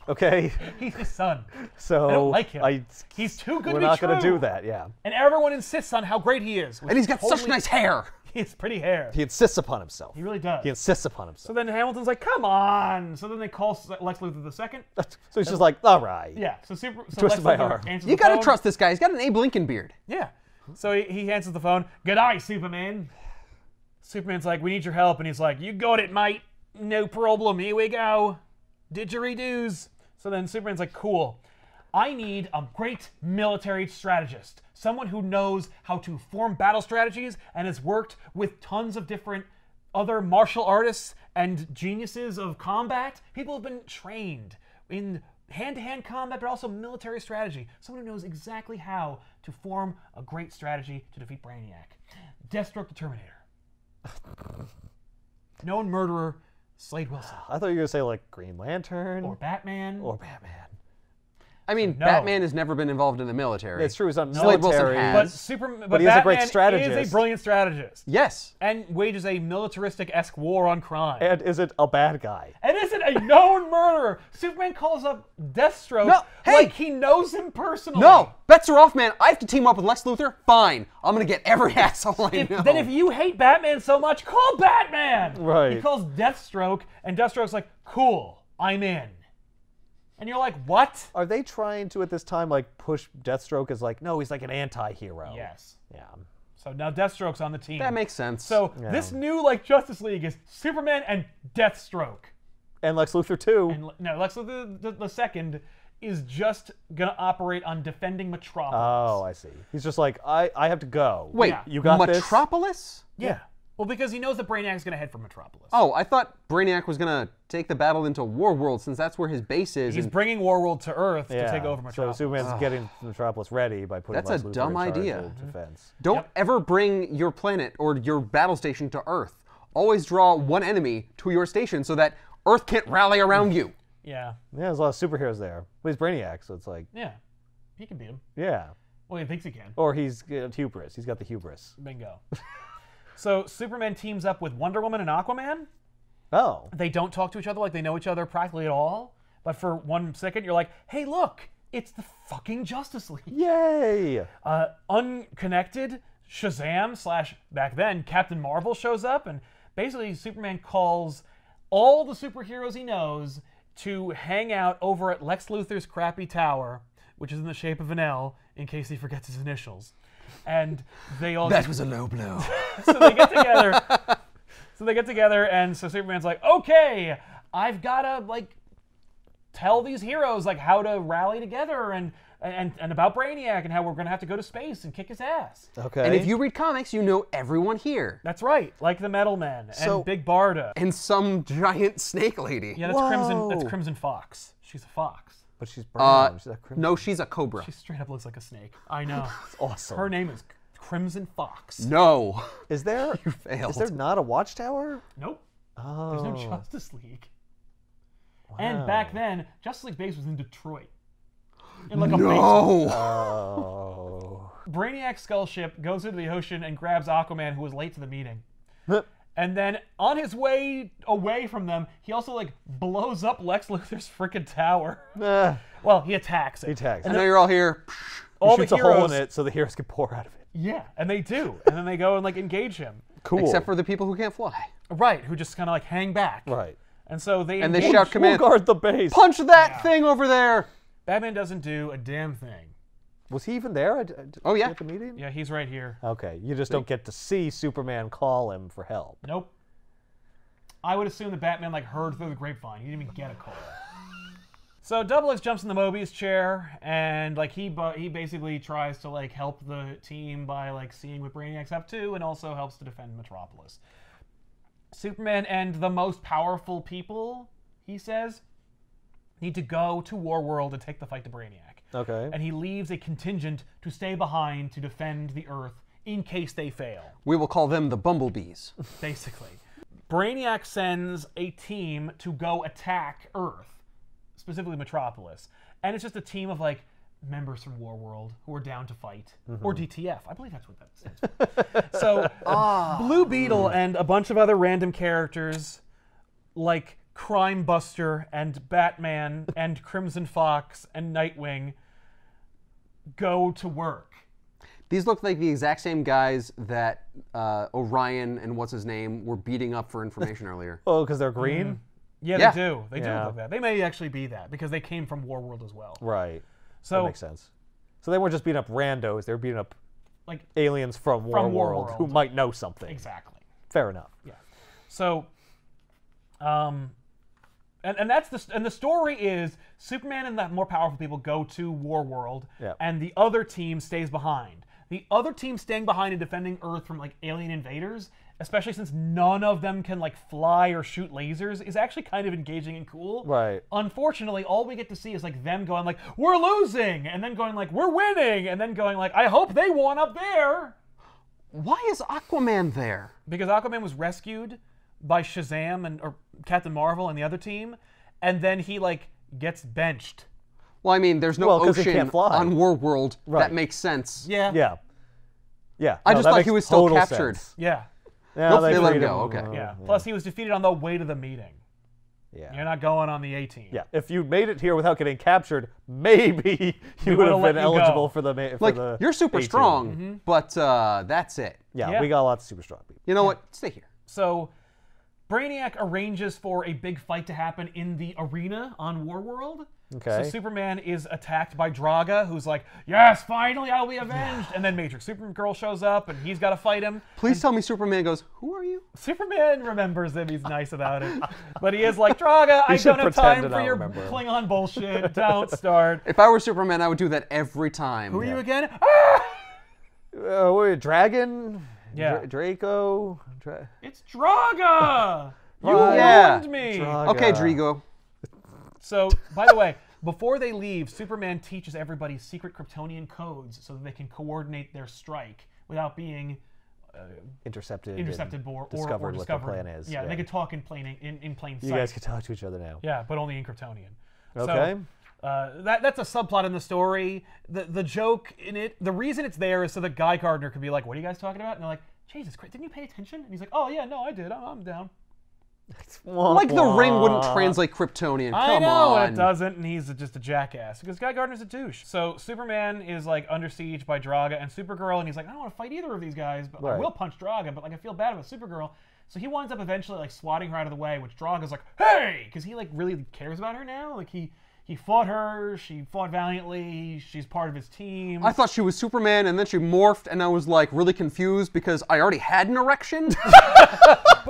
Okay. He's his son. So I don't like him. He's too good We're to be not going to true. do that. Yeah. And everyone insists on how great he is. which And he's is got such totally- nice hair. He has pretty hair. He insists upon himself. He really does. He insists upon So himself. then Hamilton's like, come on. So then they call Lex Luthor II. So he's just like, all right. Yeah. So Lex Twisted my Luthor arm. answers You the gotta phone. trust this guy. He's got an Abe Lincoln beard. Yeah. So he answers the phone. G'day, Superman. Superman's like, we need your help. And he's like, you got it, mate. No problem. Here we go. Didgeridoo's. So then Superman's like, cool. I need a great military strategist. Someone who knows how to form battle strategies and has worked with tons of different other martial artists and geniuses of combat. People have been trained in hand-to-hand combat, but also military strategy. Someone who knows exactly how to form a great strategy to defeat Brainiac. Deathstroke the Terminator. Known murderer, Slade Wilson. I thought you were going to say like Green Lantern. Or Batman. Or Batman. I mean, No. Batman has never been involved in the military. It's true. He's not Slade Wilson military. has. but he is a great Batman strategist. is a brilliant strategist. Yes. And wages a militaristic-esque war on crime. And isn't a bad guy. And isn't a known murderer. Superman calls up Deathstroke No, hey! like he knows him personally. No, bets are off, man. I have to team up with Lex Luthor. Fine. I'm gonna get every asshole I know. Then if you hate Batman so much, call Batman! Right. He calls Deathstroke, and Deathstroke's like, cool, I'm in. And you're like, what? Are they trying to, at this time, like push Deathstroke as like, no, he's like an anti-hero? Yes. Yeah. So now Deathstroke's on the team. that makes sense. So this new like Justice League is Superman and Deathstroke. And Lex Luthor too. And no, Lex Luthor the second is just gonna operate on defending Metropolis. Oh, I see. He's just like, I have to go. wait, yeah. You got this? Metropolis? Yeah. Well, because he knows that Brainiac's gonna head for Metropolis. Oh, I thought Brainiac was gonna take the battle into Warworld since that's where his base is. He's and bringing Warworld to Earth Yeah. to take over So Metropolis. Superman's getting Metropolis ready by putting That's Lex a Luthor dumb in charge idea. of defense. Don't ever bring your planet or your battle station to Earth. Always draw one enemy to your station so that Earth can't rally around you. Yeah. Yeah, there's a lot of superheroes there. But he's Brainiac, so it's like, Yeah. He can beat him. yeah. Well, he thinks he can. Or he's got hubris. He's got the hubris. Bingo. So Superman teams up with Wonder Woman and Aquaman. Oh. They don't talk to each other like they know each other practically at all. But for 1 second, you're like, hey, look, it's the fucking Justice League. Yay! Unconnected, Shazam / back then, Captain Marvel shows up, and basically Superman calls all the superheroes he knows to hang out over at Lex Luthor's crappy tower, which is in the shape of an L, in case he forgets his initials. And they all That was a low blow. so they get together. And so Superman's like, okay, I've gotta like tell these heroes like how to rally together and about Brainiac and how we're gonna have to go to space and kick his ass. Okay. And if you read comics, you know everyone here. That's right, like the Metal Men So- and Big Barda. And some giant snake lady. Yeah, that's Crimson. Whoa. That's Crimson Fox. She's a fox. But she's brown. She's a crimson. No, she's a cobra. She straight up looks like a snake. I know. Awesome. Her name is Crimson Fox. No. Is there? failed. Is there not a Watchtower? Nope. Oh. There's no Justice League. And back then, Justice League base was in Detroit. In like a basement. No. Oh. Brainiac's skull ship goes into the ocean and grabs Aquaman, who was late to the meeting. And then on his way away from them, he also like blows up Lex Luthor's freaking tower. Well, he attacks it. He tags. I know you're all here. All shoots the a hole heroes, in it so the heroes can pour out of it. yeah, and they do, and then they go and like engage him. Cool. Except for the people who can't fly. Right, who just kind of like hang back. Right. And so they And they engage. shout command. We'll guard the base. Punch that thing over there. Batman doesn't do a damn thing. Was he even there Oh, yeah. at the meeting? Yeah, he's right here. Okay. You just don't get to see Superman call him for help. Nope. I would assume that Batman like heard through the grapevine. He didn't even get a call. So Double X jumps in the Mobius chair and like he basically tries to like help the team by like seeing what Brainiac's up to and also helps to defend Metropolis. Superman and the most powerful people, he says, need to go to Warworld and take the fight to Brainiac. Okay. And he leaves a contingent to stay behind to defend the Earth in case they fail. We will call them the Bumblebees. Basically. Brainiac sends a team to go attack Earth, specifically Metropolis. And it's just a team of like members from Warworld who are down to fight. Or DTF. I believe that's what that stands for. So Blue Beetle and a bunch of other random characters like Crime Buster and Batman and Crimson Fox and Nightwing go to work. These look like the exact same guys that Orion and what's his name were beating up for information earlier. Oh, because they're green? Yeah, Yeah. they do. They do Yeah. look like that. They may actually be that because they came from Warworld as well. Right. So That makes sense. So they weren't just beating up randos, they were beating up like aliens from Warworld who Warworld. might know something. exactly. Fair enough. Yeah. So and that's the story is Superman and the more powerful people go to Warworld Yeah. and the other team stays behind. The other team staying behind and defending Earth from like alien invaders, especially since none of them can like fly or shoot lasers, is actually kind of engaging and cool. Right. Unfortunately, all we get to see is like them going like, we're losing, and then going like, we're winning, and then going like, I hope they won up there. Why is Aquaman there? Because Aquaman was rescued by Shazam or Captain Marvel and the other team, and then he like gets benched. Well, I mean, there's no Well, 'cause he ocean can't fly. on Warworld. Right. That makes sense. Yeah. Yeah. Yeah. I No, just that thought makes he was still total captured. sense. Yeah. Yeah, Nope, they let him freed go, okay. Yeah. Plus, he was defeated on the way to the meeting. Yeah. You're not going on the A-team. Yeah, if you made it here without getting captured, maybe you would would've have let been you go. eligible for the for Like, the you're super A-team. strong, but that's it. Yeah, Yeah. we got lots of super strong people. You know what? Stay here. So, Brainiac arranges for a big fight to happen in the arena on Warworld. Okay. So Superman is attacked by Draga, who's like, yes, finally I'll be avenged. And then Matrix Supergirl shows up, and he's got to fight him. Please tell me Superman goes, who are you? Superman remembers him. He's nice about it. But he is like, Draga, I should don't have pretend time to for not your remember him." Klingon bullshit. Don't start. If I were Superman, I would do that every time. Who are you again? Ah! Wait, Dragon? Yeah. Draco? It's Draga! You Yeah. warned me! Draga. Okay, Drigo. So, by the way, before they leave, Superman teaches everybody secret Kryptonian codes so that they can coordinate their strike without being Intercepted or discovered what discovered. the plan is. Yeah, they could talk in plain sight. You guys can talk to each other now. Yeah, but only in Kryptonian. Okay. So, that's a subplot in the story. The joke in it, the reason it's there is so that Guy Gardner could be like, what are you guys talking about? And they're like, Jesus Christ, didn't you pay attention? And he's like, oh yeah, no, I did. I'm down. Like the ring wouldn't translate Kryptonian. Come I know, on. and it doesn't, and he's just a jackass. Because Guy Gardner's a douche. So Superman is like under siege by Draga and Supergirl, and he's like, I don't want to fight either of these guys, but I will punch Draga, but like I feel bad about Supergirl. So he winds up eventually like swatting her out of the way, which Draga's like, hey! Because he like really cares about her now. Like he fought her, she fought valiantly, she's part of his team. I thought she was Superman, and then she morphed, and I was like really confused because I already had an erection.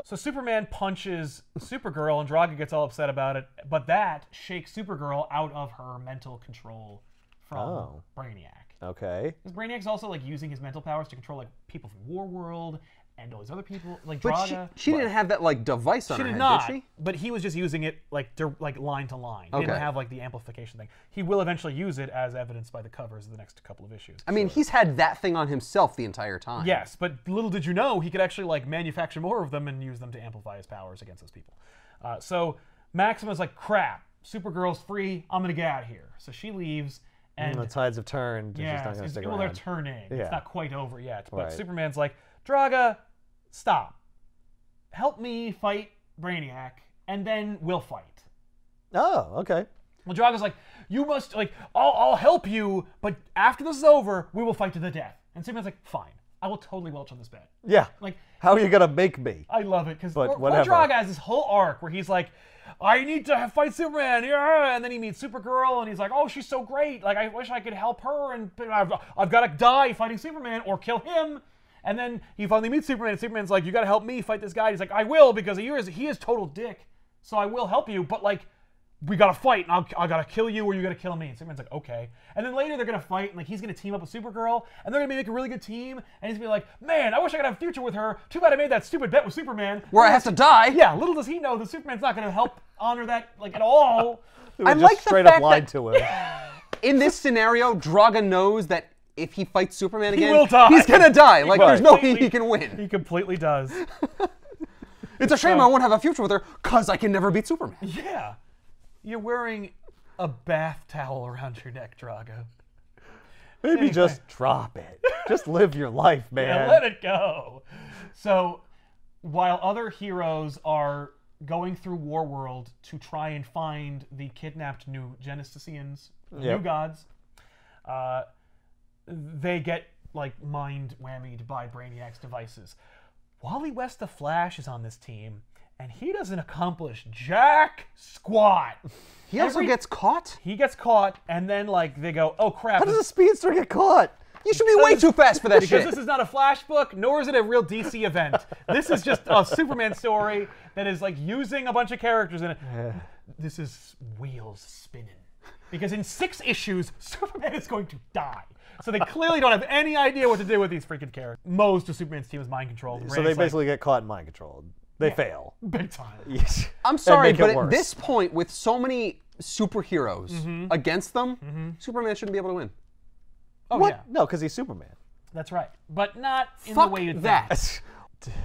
So Superman punches Supergirl, and Draga gets all upset about it, but that shakes Supergirl out of her mental control from Brainiac. Okay. Because Brainiac's also like using his mental powers to control like people from Warworld and all these other people, like But Draga. she didn't have that like device on She her did head, not, did she? but he was just using it like line to line. He Okay. didn't have like the amplification thing. He will eventually use it as evidenced by the covers of the next couple of issues. I mean, he's had that thing on himself the entire time. Yes, but little did you know he could actually like manufacture more of them and use them to amplify his powers against those people. So Maxima's like, crap, Supergirl's free, I'm gonna get out of here. So she leaves, and the tides have turned. And she's not gonna stick well, around. they're turning. Yeah. It's not quite over yet. But Right. Superman's like, Draga, stop. Help me fight Brainiac, and then we'll fight. Oh, okay. Well, Draga's like, you must, like, I'll help you, but after this is over, we will fight to the death. And Superman's like, fine, I will totally welch on this bed. Yeah. Like, How are you gonna make me? I love it, because But poor whatever. Draga has this whole arc where he's like, I need to fight Superman, yeah, and then he meets Supergirl, and he's like, oh, she's so great, like, I wish I could help her, and I've got to die fighting Superman or kill him. And then he finally meets Superman, and Superman's like, you gotta help me fight this guy. He's like, I will, because he is total dick, so I will help you, but like, we gotta fight, and I gotta kill you, or you gotta kill me. And Superman's like, okay. And then later they're gonna fight, and like he's gonna team up with Supergirl, and they're gonna make a really good team, and he's gonna be like, man, I wish I could have a future with her. Too bad I made that stupid bet with Superman. Where I have to die. Yeah, little does he know that Superman's not gonna help honor that like at all. We just like the straight up fact lied that- to him. In this scenario, Draga knows that if he fights Superman again, will die. he's gonna die. Like, Right. there's no way he can win. He completely does. It's a shame I won't have a future with her, because I can never beat Superman. Yeah. You're wearing a bath towel around your neck, Drago. Maybe Anyway. just drop it. Just live your life, man. Yeah, let it go. So, while other heroes are going through Warworld to try and find the kidnapped new Genesisians, new gods, they get like mind whammied by Brainiac's devices. Wally West the Flash is on this team, and he doesn't accomplish jack squat. He also gets caught? He gets caught, and then like they go, oh crap. How does a speedster get caught? You should be way too fast for that Because shit. this is not a Flash book, nor is it a real DC event. This is just a Superman story that is like using a bunch of characters in it. This is wheels spinning. Because in 6 issues, Superman is going to die. So they clearly don't have any idea what to do with these freaking characters. Most of Superman's team is mind controlled. So they basically get caught and mind controlled. They fail. big time. Yes. I'm sorry, make it but at worse. this point, with so many superheroes against them, Superman shouldn't be able to win. Oh What? yeah, No, because he's Superman. that's right. But not in Fuck the way you that. think.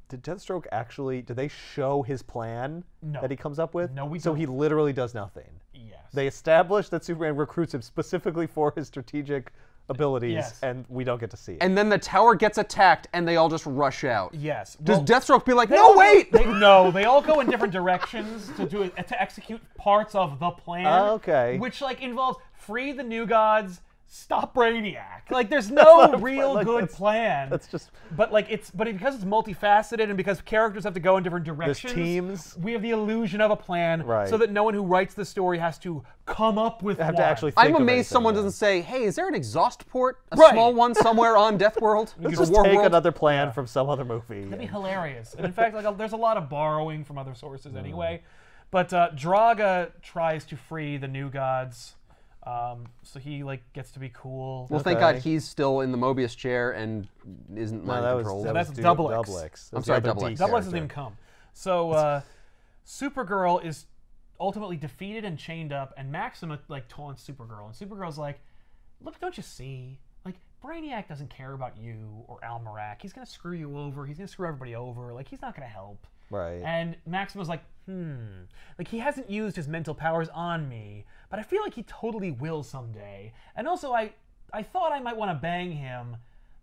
Did Deathstroke actually, did they show his plan No. that he comes up with? No, we So don't. he literally does nothing. Yes. They established that Superman recruits him specifically for his strategic abilities, Yes. and we don't get to see it. And then the tower gets attacked, and they all just rush out. Yes. Does Well, Deathstroke be like, they no, all- wait! No, they all go in different directions to execute parts of the plan. Okay. Which like involves free the new gods, stop Brainiac. Like there's no not a real plan, like, good that's- plan. That's just But because it's multifaceted and because characters have to go in different directions, teams. we have the illusion of a plan, Right. so that no one who writes the story has to come up with have one. to actually think I'm of amazed anything, someone yeah. doesn't say, hey, is there an exhaust port? A Right. small one somewhere on Death World? Let's Or just War take World? another plan from some other movie. That'd be hilarious. And in fact, like there's a lot of borrowing from other sources anyway. But Draga tries to free the new gods, so he like gets to be cool. Well, thank Okay. God he's still in the Mobius chair and isn't No, mind that was, controlled. that That's was Double X. Double X. I'm sorry, Double X. Double X doesn't even come. So Supergirl is ultimately defeated and chained up, and Maxima like taunts Supergirl, and Supergirl's like, "Look, don't you see? Like Brainiac doesn't care about you or Almerac. He's gonna screw you over. He's gonna screw everybody over. Like he's not gonna help." Right. And Maxima's like, like he hasn't used his mental powers on me, but I feel like he totally will someday. And also, I thought I might want to bang him,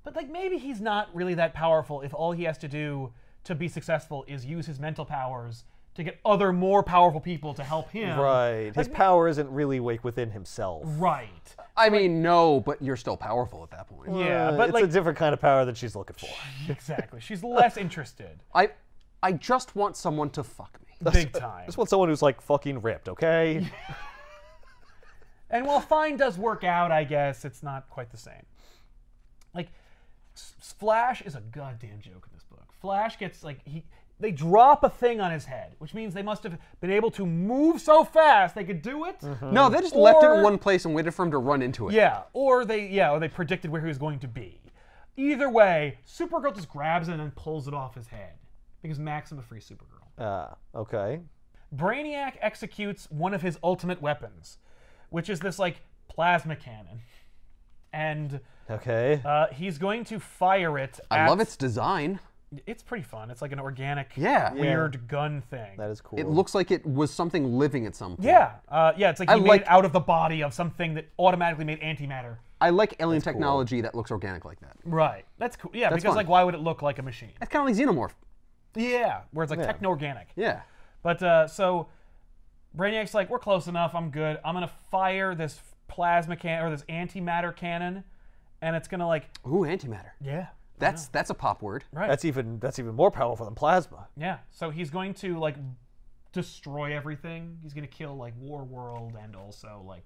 But like maybe he's not really that powerful if all he has to do to be successful is use his mental powers to get other more powerful people to help him. Right. His power isn't really within himself. Right. I mean, no, but you're still powerful at that point. Yeah, but it's like a different kind of power that she's looking for. exactly. She's less interested. I just want someone to fuck me. Big time. I just want someone who's like fucking ripped, okay? And while fine does work out, I guess, it's not quite the same. Like, Flash is a goddamn joke in this book. Flash gets, like, they drop a thing on his head, which means they must have been able to move so fast they could do it. No, they just left it in one place and waited for him to run into it. Yeah, or they predicted where he was going to be. Either way, Supergirl just grabs it and then pulls it off his head. Because Maxima frees Supergirl. Okay. Brainiac executes one of his ultimate weapons, which is this, like, plasma cannon. And Okay. he's going to fire it at... I love its design. It's pretty fun. It's like an organic, Yeah. weird gun thing. That is cool. It looks like it was something living at some point. Yeah. It's like he made like- it out of the body of something that automatically made antimatter. I like alien technology that looks organic like that. Right. That's cool. Yeah, That's because, fun. like, why would it look like a machine? It's kind of like Xenomorph. Yeah, where it's like techno-organic. Yeah. But, so, Brainiac's like, we're close enough, I'm good. I'm going to fire this plasma cannon, or this antimatter cannon, and it's going to, like... Ooh, antimatter. Yeah. That's a pop word. Right. That's even more powerful than plasma. Yeah, so he's going to, like, destroy everything. He's going to kill, like, War World and also, like,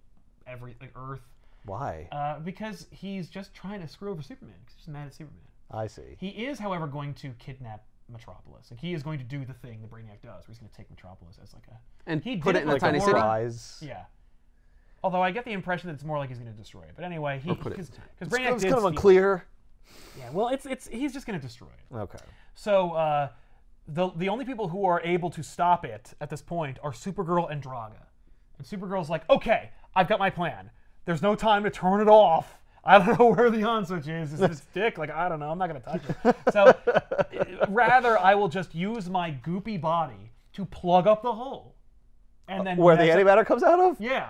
Earth. Why? Because he's just trying to screw over Superman, because he's just mad at Superman. I see. He is, however, going to kidnap Metropolis. Like, he is going to do the thing that Brainiac does, where he's going to take Metropolis as, like, a... And he put did it in a with tiny city. Surprise. Yeah. Although I get the impression that it's more like he's going to destroy it. But anyway, because Brainiac It's did kind of steal unclear. it. Yeah, well, he's just going to destroy it. Okay. So the only people who are able to stop it at this point are Supergirl and Draga. And Supergirl's like, okay, I've got my plan. There's no time to turn it off. I don't know where the on switch is. Is this dick? Like, I don't know. I'm not going to touch it. So rather, I will just use my goopy body to plug up the hole. And then Where the antimatter comes out of? Yeah.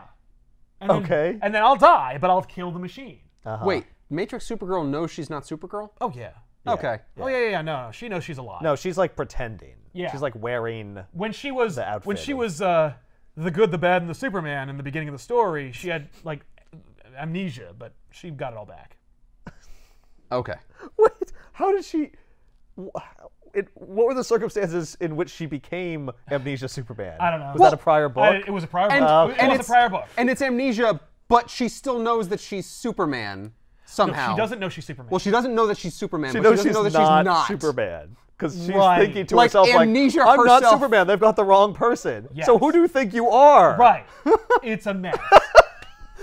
And then, Okay. And then I'll die, but I'll kill the machine. Wait, Matrix Supergirl knows she's not Supergirl? Oh, yeah. Okay. Oh, yeah. No. She knows she's alive. No, she's like pretending. Yeah. She's like wearing. When she was the outfit when she of- was the good, the bad, and the Superman in the beginning of the story, she had like amnesia, but she got it all back. Okay. Wait, how did she? What were the circumstances in which she became Amnesia Superman? I don't know. Was that a prior book? It was a prior And, book. It was a it's- prior book. And it's amnesia, but she still knows that she's Superman somehow. She doesn't know she's Superman. Well, she doesn't know that she's Superman, she but knows she doesn't she's know that not she's not. Superman. Because she's Right. thinking to Like herself, Amnesia I'm not herself- Superman. They've got the wrong person. Yes. So who do you think you are? Right. It's a mess.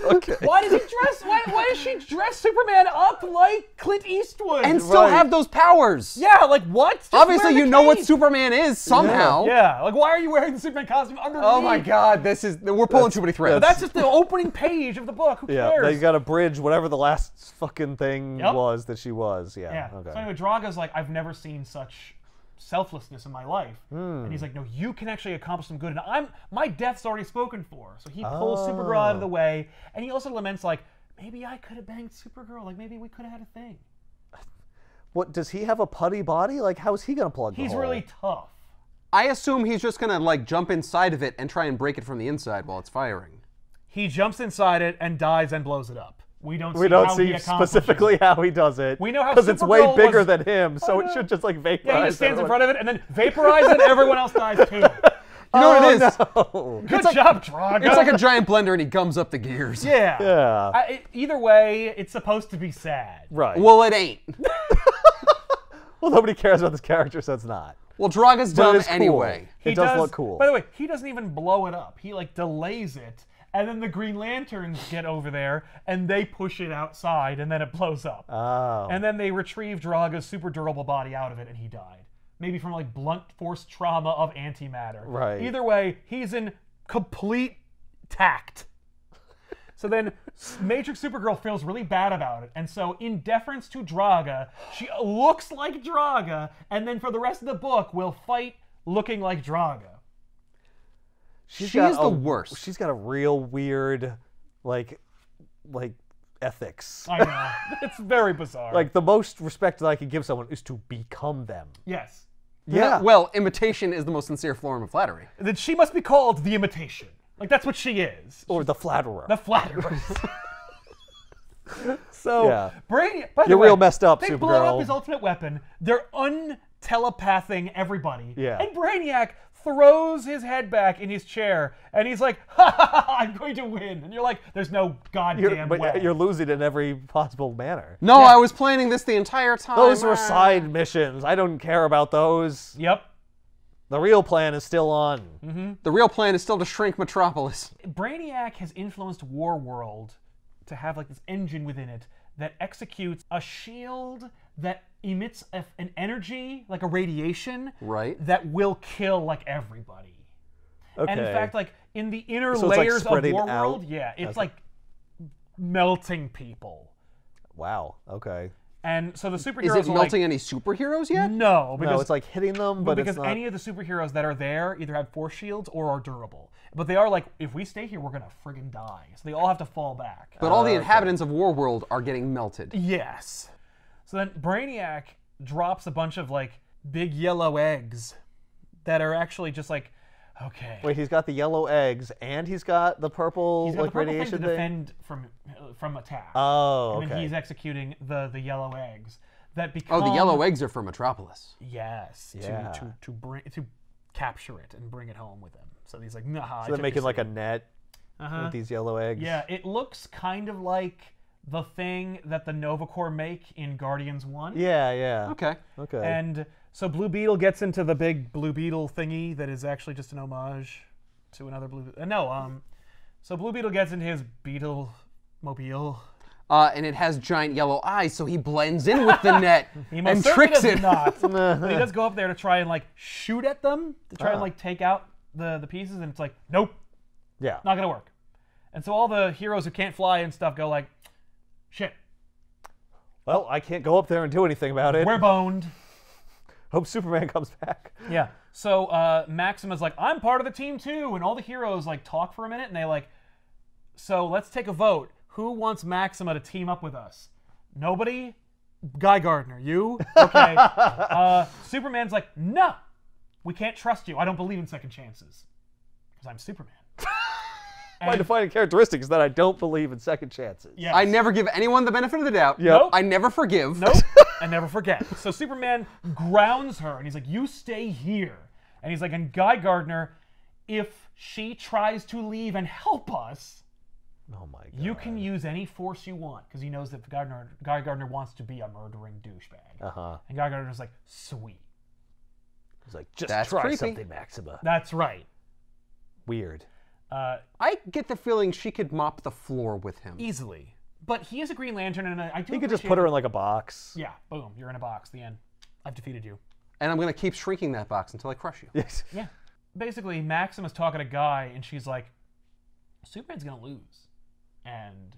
Okay. Why does he dress? Why does she dress Superman up like Clint Eastwood? And still Right. have those powers. yeah, like what? Just Obviously, wear the you know what cape. Superman is somehow. Yeah, like why are you wearing the Superman costume underneath? Oh my God, we're pulling too many threads. That's just the opening page of the book. Who Yeah, cares? they got to bridge whatever the last fucking thing Yep. was that she was. Yeah. Yeah. Okay. So anyway, Draga's like, I've never seen such selflessness in my life. And he's like, no, you can actually accomplish some good. And my death's already spoken for. So he pulls Supergirl out of the way. And he also laments like, maybe I could have banged Supergirl. Like maybe we could have had a thing. What, does he have a putty body? Like, how is he gonna plug the He's hole? really tough. I assume he's just gonna like jump inside of it and try and break it from the inside while it's firing. He jumps inside it and dies and blows it up. We don't We don't how he see accomplishes specifically it. how he does it. We know how because it's way Supergirl bigger was- than him, so it know. should just like vaporize. Yeah, he just stands in everyone. front of it and then vaporizes and everyone else dies too. You know what it is? No. Good job, Draga. It's like a giant blender and he gums up the gears. yeah. Yeah. Either way, it's supposed to be sad. Right. Well, it ain't. Well, nobody cares about this character, so it's not. Well, Draga's But dumb it is cool. anyway. It does look cool. By the way, he doesn't even blow it up. He like delays it, and then the Green Lanterns get over there and they push it outside, and then it blows up. Oh. And then they retrieve Draga's super durable body out of it, and he died. Maybe from like blunt force trauma of antimatter. Right. Either way, he's in complete tact. So then Matrix Supergirl feels really bad about it. And so in deference to Draga, she looks like Draga, and then for the rest of the book will fight looking like Draga. She is the worst. She's got a real weird, like ethics. I know. It's very bizarre. Like, the most respect that I could give someone is to become them. yes. Yeah. Well, imitation is the most sincere form of flattery. Then she must be called the imitation. Like, that's what she is. Or the flatterer. The flatterer. So, Yeah. Brainiac, by the You're way, real messed up, they blow up Supergirl. his ultimate weapon. They're untelepathing everybody. Yeah. And Brainiac throws his head back in his chair, and he's like, ha ha ha, I'm going to win. And you're like, there's no goddamn way. But you're losing in every possible manner. No, I was planning this the entire time. Those were side missions. I don't care about those. Yep. The real plan is still on. The real plan is still to shrink Metropolis. Brainiac has influenced Warworld to have like this engine within it that executes a shield that emits an energy, like a radiation, Right. that will kill like everybody. Okay. And in fact, like in the inner So it's, like, layers of spreading Warworld, out? yeah, it's Okay. like melting people. Wow. Okay. And so the superheroes Is it are melting any superheroes yet? no, because No, it's like hitting them, but because it's not. any of the superheroes that are there either have force shields or are durable. But they are like, if we stay here, we're gonna friggin' die. So they all have to fall back. But all the inhabitants of Warworld are getting melted. Yes. So then Brainiac drops a bunch of like big yellow eggs that are actually just like, okay. Wait, he's got the yellow eggs and he's got the purple, He's got like, the purple thing radiation to defend from attack. Oh, And then okay. he's executing the yellow eggs that become. Oh, the yellow eggs are for Metropolis. Yes. Yeah. To capture it and bring it home with him. So he's like, nah. So they're making like a net with these yellow eggs. Yeah, it looks kind of like the thing that the Nova Corps make in Guardians 1. Yeah, yeah. Okay. Okay. And so Blue Beetle gets into the big Blue Beetle thingy that is actually just an homage to another Blue. So Blue Beetle gets into his Beetle mobile. And it has giant yellow eyes, so he blends in with the net He most and certainly tricks does it. not. But he does go up there to try and like shoot at them to try and like take out the pieces, and it's like, nope, Yeah. not gonna work. And so all the heroes who can't fly and stuff go like, shit, Well, I can't go up there and do anything about it. we're boned. Hope Superman comes back. Yeah. So Maxima's like, I'm part of the team too, and all the heroes like talk for a minute, and they like, so let's take a vote. Who wants Maxima to team up with us? Nobody? Guy Gardner, you? Okay. Superman's like, no, we can't trust you. I don't believe in second chances because I'm Superman. My defining characteristic is that I don't believe in second chances. Yes. I never give anyone the benefit of the doubt. Yep. Nope. I never forgive. Nope. And never forget. So Superman grounds her, and he's like, you stay here. And he's like, and Guy Gardner, if she tries to leave and help us, Oh my god. you can use any force you want, because he knows that Guy Gardner wants to be a murdering douchebag. Uh-huh. And Guy Gardner's like, sweet. He's like, just That's try creepy. something, Maxima. That's right. Weird. I get the feeling she could mop the floor with him. Easily. But he is a Green Lantern, and I do He could just appreciate put her it. in like a box. Yeah, boom, you're in a box, the end. I've defeated you. And I'm going to keep shrinking that box until I crush you. Yes. Yeah. Basically, Maxima's talking to Guy, and she's like, Superman's gonna lose. And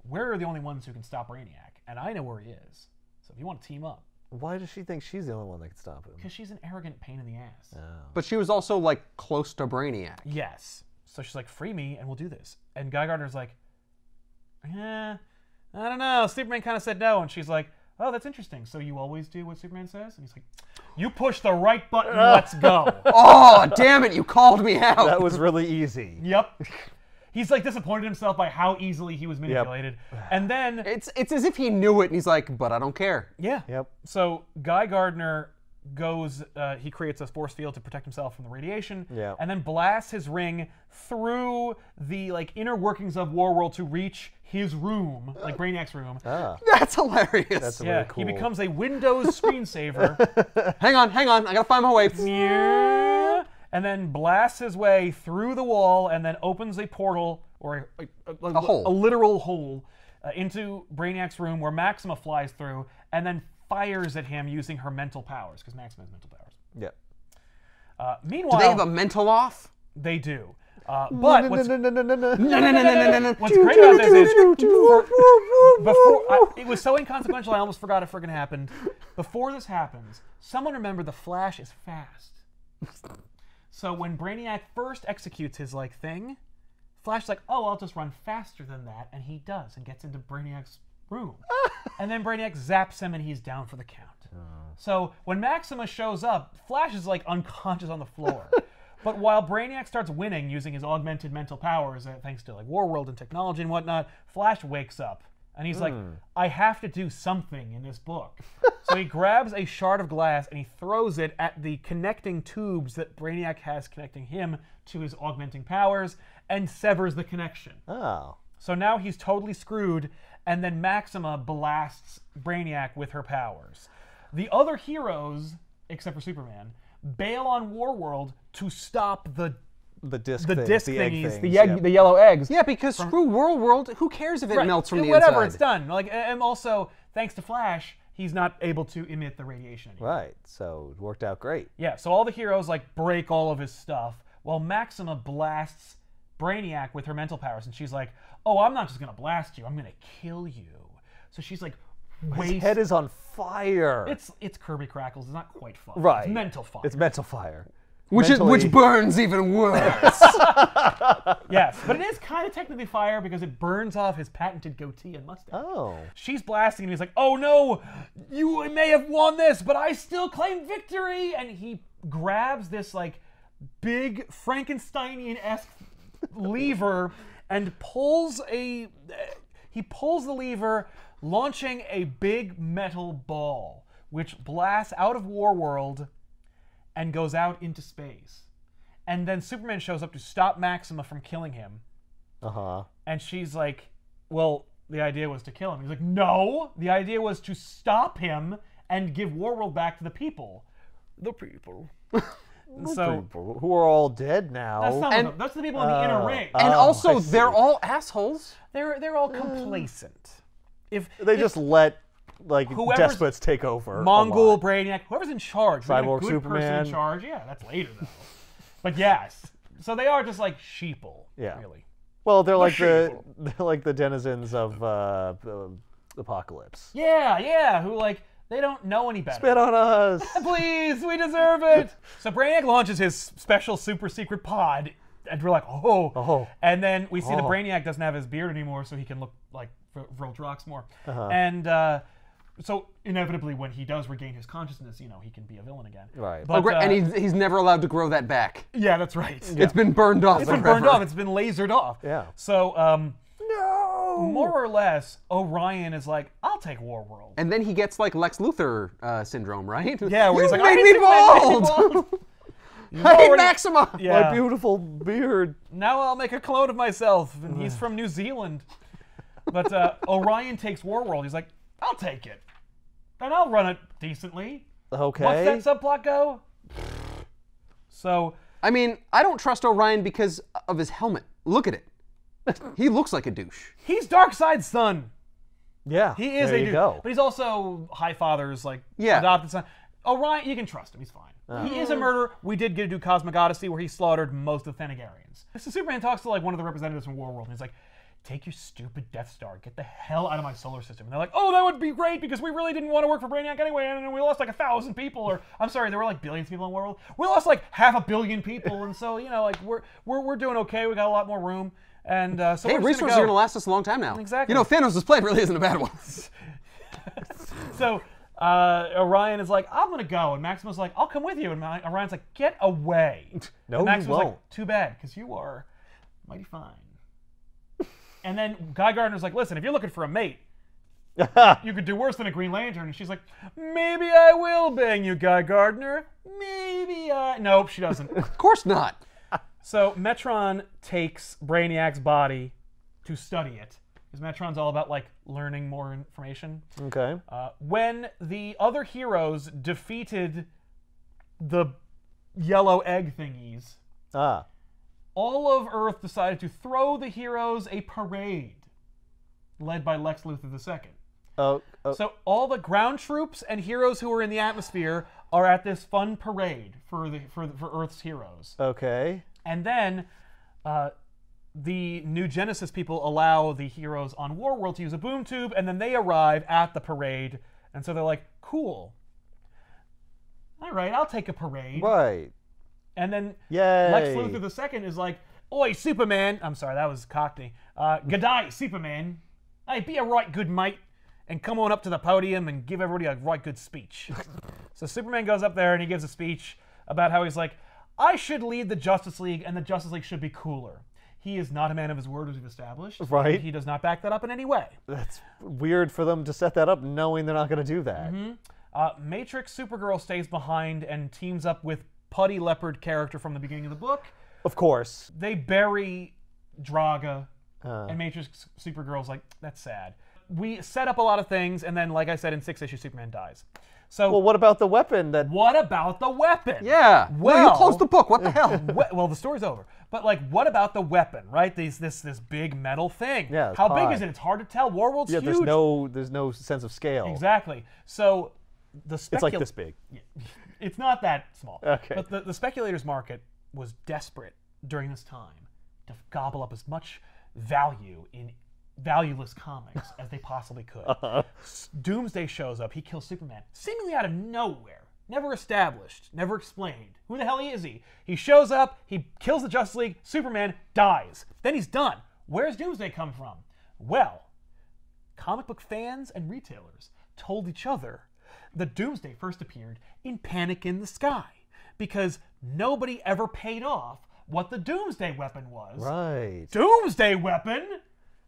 we're the only ones who can stop Brainiac, and I know where he is. So if you want to team up, Why does she think she's the only one that can stop him? because she's an arrogant pain in the ass. But she was also, like, close to Brainiac. Yes. So she's like, free me, and we'll do this. And Guy Gardner's like, I don't know. Superman kind of said no, and she's like, oh, that's interesting. So you always do what Superman says? And he's like, you push the right button, let's go. Oh, damn it, you called me out. That was really easy. Yep. He's like disappointed himself by how easily he was manipulated. And then, It's as if he knew it, and he's like, but I don't care. yeah. Yep. So Guy Gardner goes, he creates a force field to protect himself from the radiation, Yeah. and then blasts his ring through the like inner workings of Warworld to reach his room, like Brainiac's room. Ah, That's hilarious. that's Yeah, really cool. he becomes a Windows screensaver. Hang on, I gotta find my way. Yeah. And then blasts his way through the wall, and then opens a portal or a hole. a literal hole into Brainiac's room, where Maxima flies through, and then fires at him using her mental powers, because Maxima has mental powers. Yeah. Meanwhile, Do they have a mental off? they do. But what's No. What's great about this is, it was so inconsequential I almost forgot it friggin' happened. Before this happens, someone remember the Flash is fast. So when Brainiac first executes his like thing, Flash is like, oh, I'll just run faster than that, and he does, and gets into Brainiac's room. And then Brainiac zaps him, and he's down for the count. So when Maxima shows up, Flash is like unconscious on the floor. But while Brainiac starts winning using his augmented mental powers, thanks to like Warworld and technology and whatnot, Flash wakes up. And he's like, I have to do something in this book. So he grabs a shard of glass and he throws it at the connecting tubes that Brainiac has connecting him to his augmenting powers and severs the connection. Oh. So now he's totally screwed, and then Maxima blasts Brainiac with her powers. The other heroes, except for Superman, bail on Warworld to stop the disc disc things, the egg thingies, things, the egg, yeah. the yellow eggs. Yeah, because screw World. Who cares if it melts from the whatever, inside? it's done. Like, and also, thanks to Flash, he's not able to emit the radiation anymore. Right, so it worked out great. Yeah, so all the heroes like break all of his stuff, while Maxima blasts Brainiac with her mental powers, and she's like, "Oh, I'm not just gonna blast you; I'm gonna kill you." So she's like, His head is on fire. It's Kirby Crackles. It's not quite fire. Right. It's mental fire. It's mental fire. Which burns even worse. Yes, but it is kind of technically fire because it burns off his patented goatee and mustache. Oh. She's blasting, and he's like, "Oh no, you may have won this, but I still claim victory!" And he grabs this like big Frankensteinian-esque lever and pulls the lever, launching a big metal ball, which blasts out of Warworld and goes out into space. And then Superman shows up to stop Maxima from killing him. Uh-huh. And she's like, well, the idea was to kill him. He's like, no, the idea was to stop him and give Warworld back to the people. The people. So People who are all dead now. that's not them. That's the people in the inner ring. And also, I see. they're all assholes. They're all complacent. If They just let like Whoever's- despots take over. a Mongol, lot. Brainiac, whoever's in charge, we got a Cyborg good person Superman. in charge. Yeah, that's later though. But yes, so they are just like sheeple. Yeah. Really. Well, they're like sheeple. they're like the denizens of Apocalypse. Yeah. Who like they don't know any better. Spit on us. Please, we deserve it. So Brainiac launches his special super secret pod, and we're like, oh. And then we see the Brainiac doesn't have his beard anymore, so he can look like Vril Drox more. And so inevitably, when he does regain his consciousness, he can be a villain again. Right. But, And he's never allowed to grow that back. yeah, that's right. It's been burned off. It's been burned off. It's been lasered off. Yeah. So, No. more or less, Orion is like, I'll take Warworld. And then he gets like Lex Luthor syndrome, right? Yeah, where he's You like, I made hate me Superman, bald. He's I hate already- Maxima. Yeah. My beautiful beard. Now I'll make a clone of myself, and he's from New Zealand. But Orion takes Warworld. He's like, I'll take it. And I'll run it decently. Okay. What's that subplot go? So, I mean, I don't trust Orion because of his helmet. Look at it. He looks like a douche. he's Darkseid's son. Yeah. He is there a you dude. go. But he's also Highfather's Yeah. adopted son. Orion, you can trust him. He's fine. He is a murderer. We did get to do Cosmic Odyssey where he slaughtered most of the Thanagarians. So Superman talks to like one of the representatives from Warworld, and he's like, take your stupid Death Star. Get the hell out of my solar system. And they're like, oh, that would be great because we really didn't want to work for Brainiac anyway, and we lost like 1,000 people. Or, I'm sorry, there were like billions of people in Warworld. We lost like 500 million people, and so, like, we're doing okay. We got a lot more room. And so Hey, we're just resources are gonna going to go. last us a long time now. Exactly. Thanos' plan really isn't a bad one. So Orion is like, I'm gonna go, and Maxima's like, I'll come with you, and Orion's like, get away. No, and you Maxima's like, won't. too bad, because you are mighty fine. And then Guy Gardner's like, listen, if you're looking for a mate, you could do worse than a Green Lantern. And she's like, maybe I will bang you, Guy Gardner. Maybe I... Nope, she doesn't. Of course not. So Metron takes Brainiac's body to study it. Because Metron's all about, like, learning more information. Okay. When the other heroes defeated the yellow egg thingies, Ah. all of Earth decided to throw the heroes a parade, led by Lex Luthor II. Oh. So all the ground troops and heroes who are in the atmosphere are at this fun parade for Earth's heroes. Okay. And then the New Genesis people allow the heroes on Warworld to use a boom tube, and then they arrive at the parade, and so they're like, cool. All right, I'll take a parade. Right. And then Yay. Lex Luthor II is like, Oi, Superman. I'm sorry, that was Cockney. G'day, Superman. Hey, be a right good mate and come on up to the podium and give everybody a right good speech. So Superman goes up there and he gives a speech about how he's like, I should lead the Justice League and the Justice League should be cooler. He is not a man of his word, as we've established. Right. He does not back that up in any way. That's weird for them to set that up knowing they're not going to do that. Matrix Supergirl stays behind and teams up with Putty Leopard character from the beginning of the book. Of course. They bury Draga, and Matrix Supergirl's like, that's sad. We set up a lot of things, and then, like I said, in 6 issues, Superman dies. So, Well, what about the weapon that... what about the weapon? Yeah. Well, you closed the book. What the hell? Well, the story's over. But like, what about the weapon? Right? This big metal thing. Yeah, it's How high. big is it? It's hard to tell. Warworld's huge. there's no sense of scale. Exactly. So the It's like this big. It's not that small. Okay. But the speculators market was desperate during this time to gobble up as much value in valueless comics as they possibly could. Doomsday shows up. He kills Superman seemingly out of nowhere. Never established. Never explained. Who the hell is he? He shows up. He kills the Justice League. Superman dies. Then he's done. Where's Doomsday come from? Well, comic book fans and retailers told each other that Doomsday first appeared in Panic in the Sky because nobody ever paid off what the Doomsday weapon was. Right. Doomsday weapon?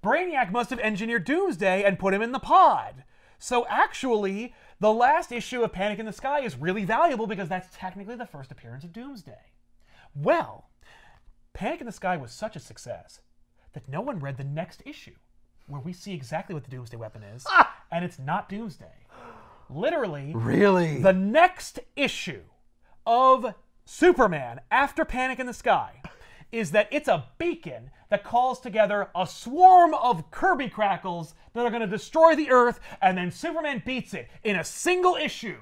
Brainiac must have engineered Doomsday and put him in the pod. So actually, the last issue of Panic in the Sky is really valuable because that's technically the first appearance of Doomsday. Well, Panic in the Sky was such a success that no one read the next issue, where we see exactly what the Doomsday weapon is, and it's not Doomsday. Literally, Really? the next issue of Superman after Panic in the Sky is that it's a beacon that calls together a swarm of Kirby crackles that are going to destroy the Earth, and then Superman beats it in a single issue.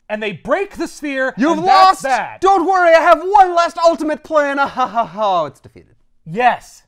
And they break the sphere, You've and lost! that's that. Don't worry, I have one last ultimate plan. Ah, ha ha ha. It's defeated. Yes.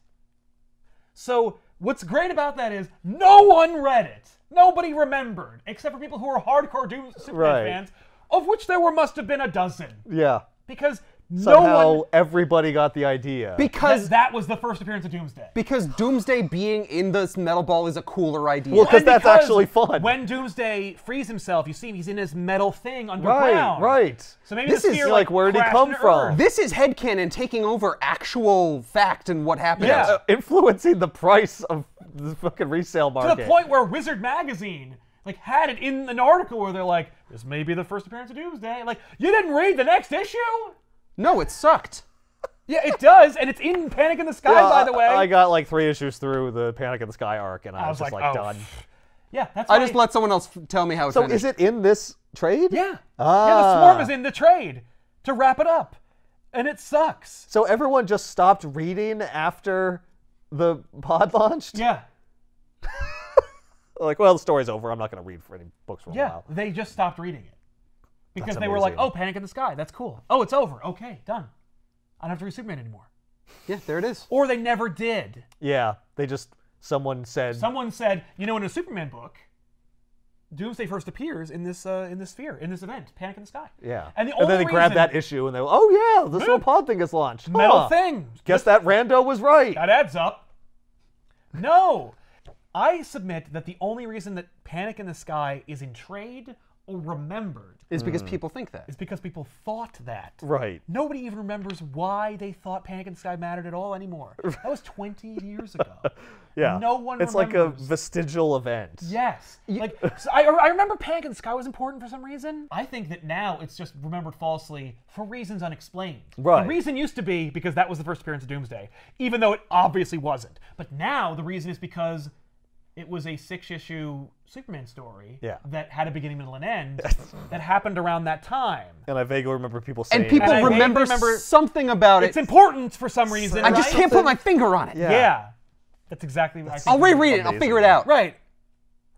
So what's great about that is no one read it. Nobody remembered, except for people who are hardcore Superman Right. fans, of which there must have been a dozen. Yeah. Because Somehow no one... everybody got the idea. Because That was the first appearance of Doomsday. because Doomsday being in this metal ball is a cooler idea. Well, 'cause And that's actually fun. When Doomsday frees himself, you see him, he's in his metal thing underground. Right. So maybe This the is sphere, like, where'd he crashed come into from? Earth. this is headcanon taking over actual fact and what happened. Yeah. Influencing the price of the fucking resale To market. the point where Wizard Magazine had it in an article where they're like, this may be the first appearance of Doomsday. Like, you didn't read the next issue? No, it sucked. Yeah, it does, and it's in Panic in the Sky, by the way. I got like 3 issues through the Panic in the Sky arc, and I was just like oh, done. Yeah, that's I why- just let someone else tell me how it So finished. is it in this trade? Yeah. Ah. Yeah, the Swarm is in the trade to wrap it up. And it sucks. So everyone just stopped reading after the pod launched? Yeah. Like, well, the story's over. I'm not going to read for any books for a Yeah, while. they just stopped reading it. Because That's they were like, amazing. oh, Panic in the Sky, that's cool. Oh, it's over. Okay, done. I don't have to read Superman anymore. Yeah, there it is. Or they never did. Yeah, they just, someone said, Someone said, you know, in a Superman book, Doomsday first appears in this sphere, in this event, Panic in the Sky. yeah. And the then only they grabbed reason- that issue and they were, oh yeah, this little pod thing gets launched. Metal Huh. thing. Guess that rando was right. That adds up. No. I submit that the only reason that Panic in the Sky is in trade or remembered Is because people think that. is because people thought that. Right. Nobody even remembers why they thought Panic in the Sky mattered at all anymore. That was 20 years ago. Yeah. No one It's like a remembers. vestigial event. Yes. Like, so I remember Panic in the Sky was important for some reason. I think that now it's just remembered falsely for reasons unexplained. Right. The reason used to be because that was the first appearance of Doomsday, even though it obviously wasn't. But now the reason is because it was a 6-issue Superman story Yeah. that had a beginning, middle, and end that happened around that time. And I vaguely remember people saying And people And I vaguely remember, remember- something about It's it. important for some reason. I just right? can't put my finger on it. Yeah. Yeah. That's exactly what I think. I'll reread it and I'll figure it out. Right.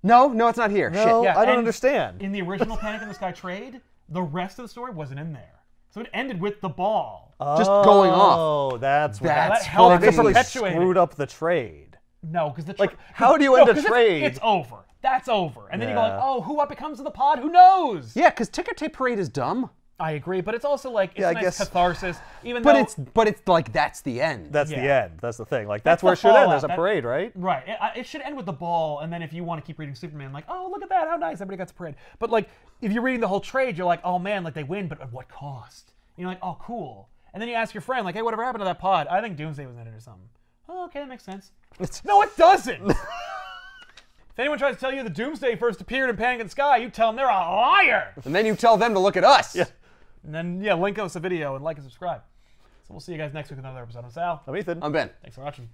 No, it's not here. No, Shit. Yeah, I don't and understand. In the original Panic in the Sky trade, the rest of the story wasn't in there. So it ended with the ball. Just going off. Oh, that's what That's That helped They basically perpetuate screwed it. up the trade. No, because the Like, how do you end a trade? It's over. That's over. And then you go Yeah. like, oh, what becomes of the pod? Who knows? Yeah, because Ticker Tape Parade is dumb. I agree, but it's also like it's Yeah, a I nice guess- catharsis. Even But though it's like that's the end. That's the Yeah. end. That's the thing. Like That's that's where the it should end. fallout. There's a That- parade, right? right, it should end with the ball, and then if you want to keep reading Superman, like, oh look at that, how nice, everybody got to parade. But like if you're reading the whole trade, you're like, oh man, like they win, but at what cost? And you're like, oh cool. And then you ask your friend, like, hey, whatever happened to that pod? I think Doomsday was in it or something. Oh, okay, that makes sense. No, it doesn't. If anyone tries to tell you the Doomsday first appeared in Panic in the Sky, you tell them they're a liar. And then you tell them to look at us. Yeah. And then, yeah, link us a video and like and subscribe. So we'll see you guys next week with another episode. I'm Sal. I'm Ethan. I'm Ben. Thanks for watching.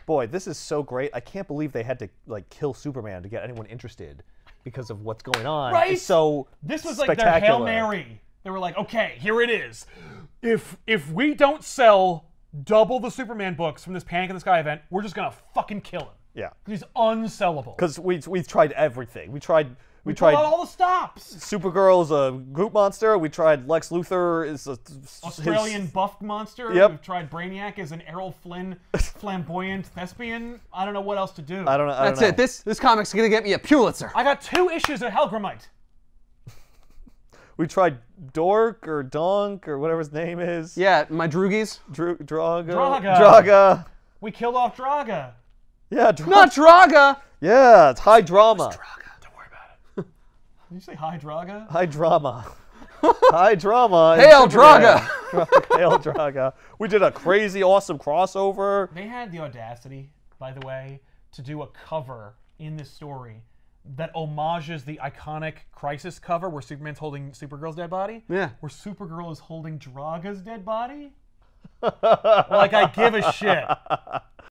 Boy, this is so great. I can't believe they had to like kill Superman to get anyone interested because of what's going on. Right? It's so This was like their Hail spectacular. Mary. They were like, okay, here it is. If we don't sell double the Superman books from this Panic in the Sky event, we're just gonna fucking kill him. Yeah. He's unsellable. Because we've tried everything. We tried Pulled out all the stops. Supergirl's a group monster. We tried Lex Luthor is a Australian buffed monster. Yep. We've tried Brainiac as an Errol Flynn flamboyant thespian. I don't know what else to do. I don't know. That's it. This comic's gonna get me a Pulitzer. I got 2 issues of Helgramite. We tried Dork or Donk or whatever his name is. Yeah, my Droogies. Draga. We killed off Draga. Yeah, Not Draga. Yeah, it's high drama. Don't worry about it. Did you say hi, Draga? High drama. High drama. Hail Draga. Hail Draga. We did a crazy, awesome crossover. They had the audacity, by the way, to do a cover in this story that homages the iconic Crisis cover where Superman's holding Supergirl's dead body. Yeah. Where Supergirl is holding Draga's dead body. Like, I give a shit.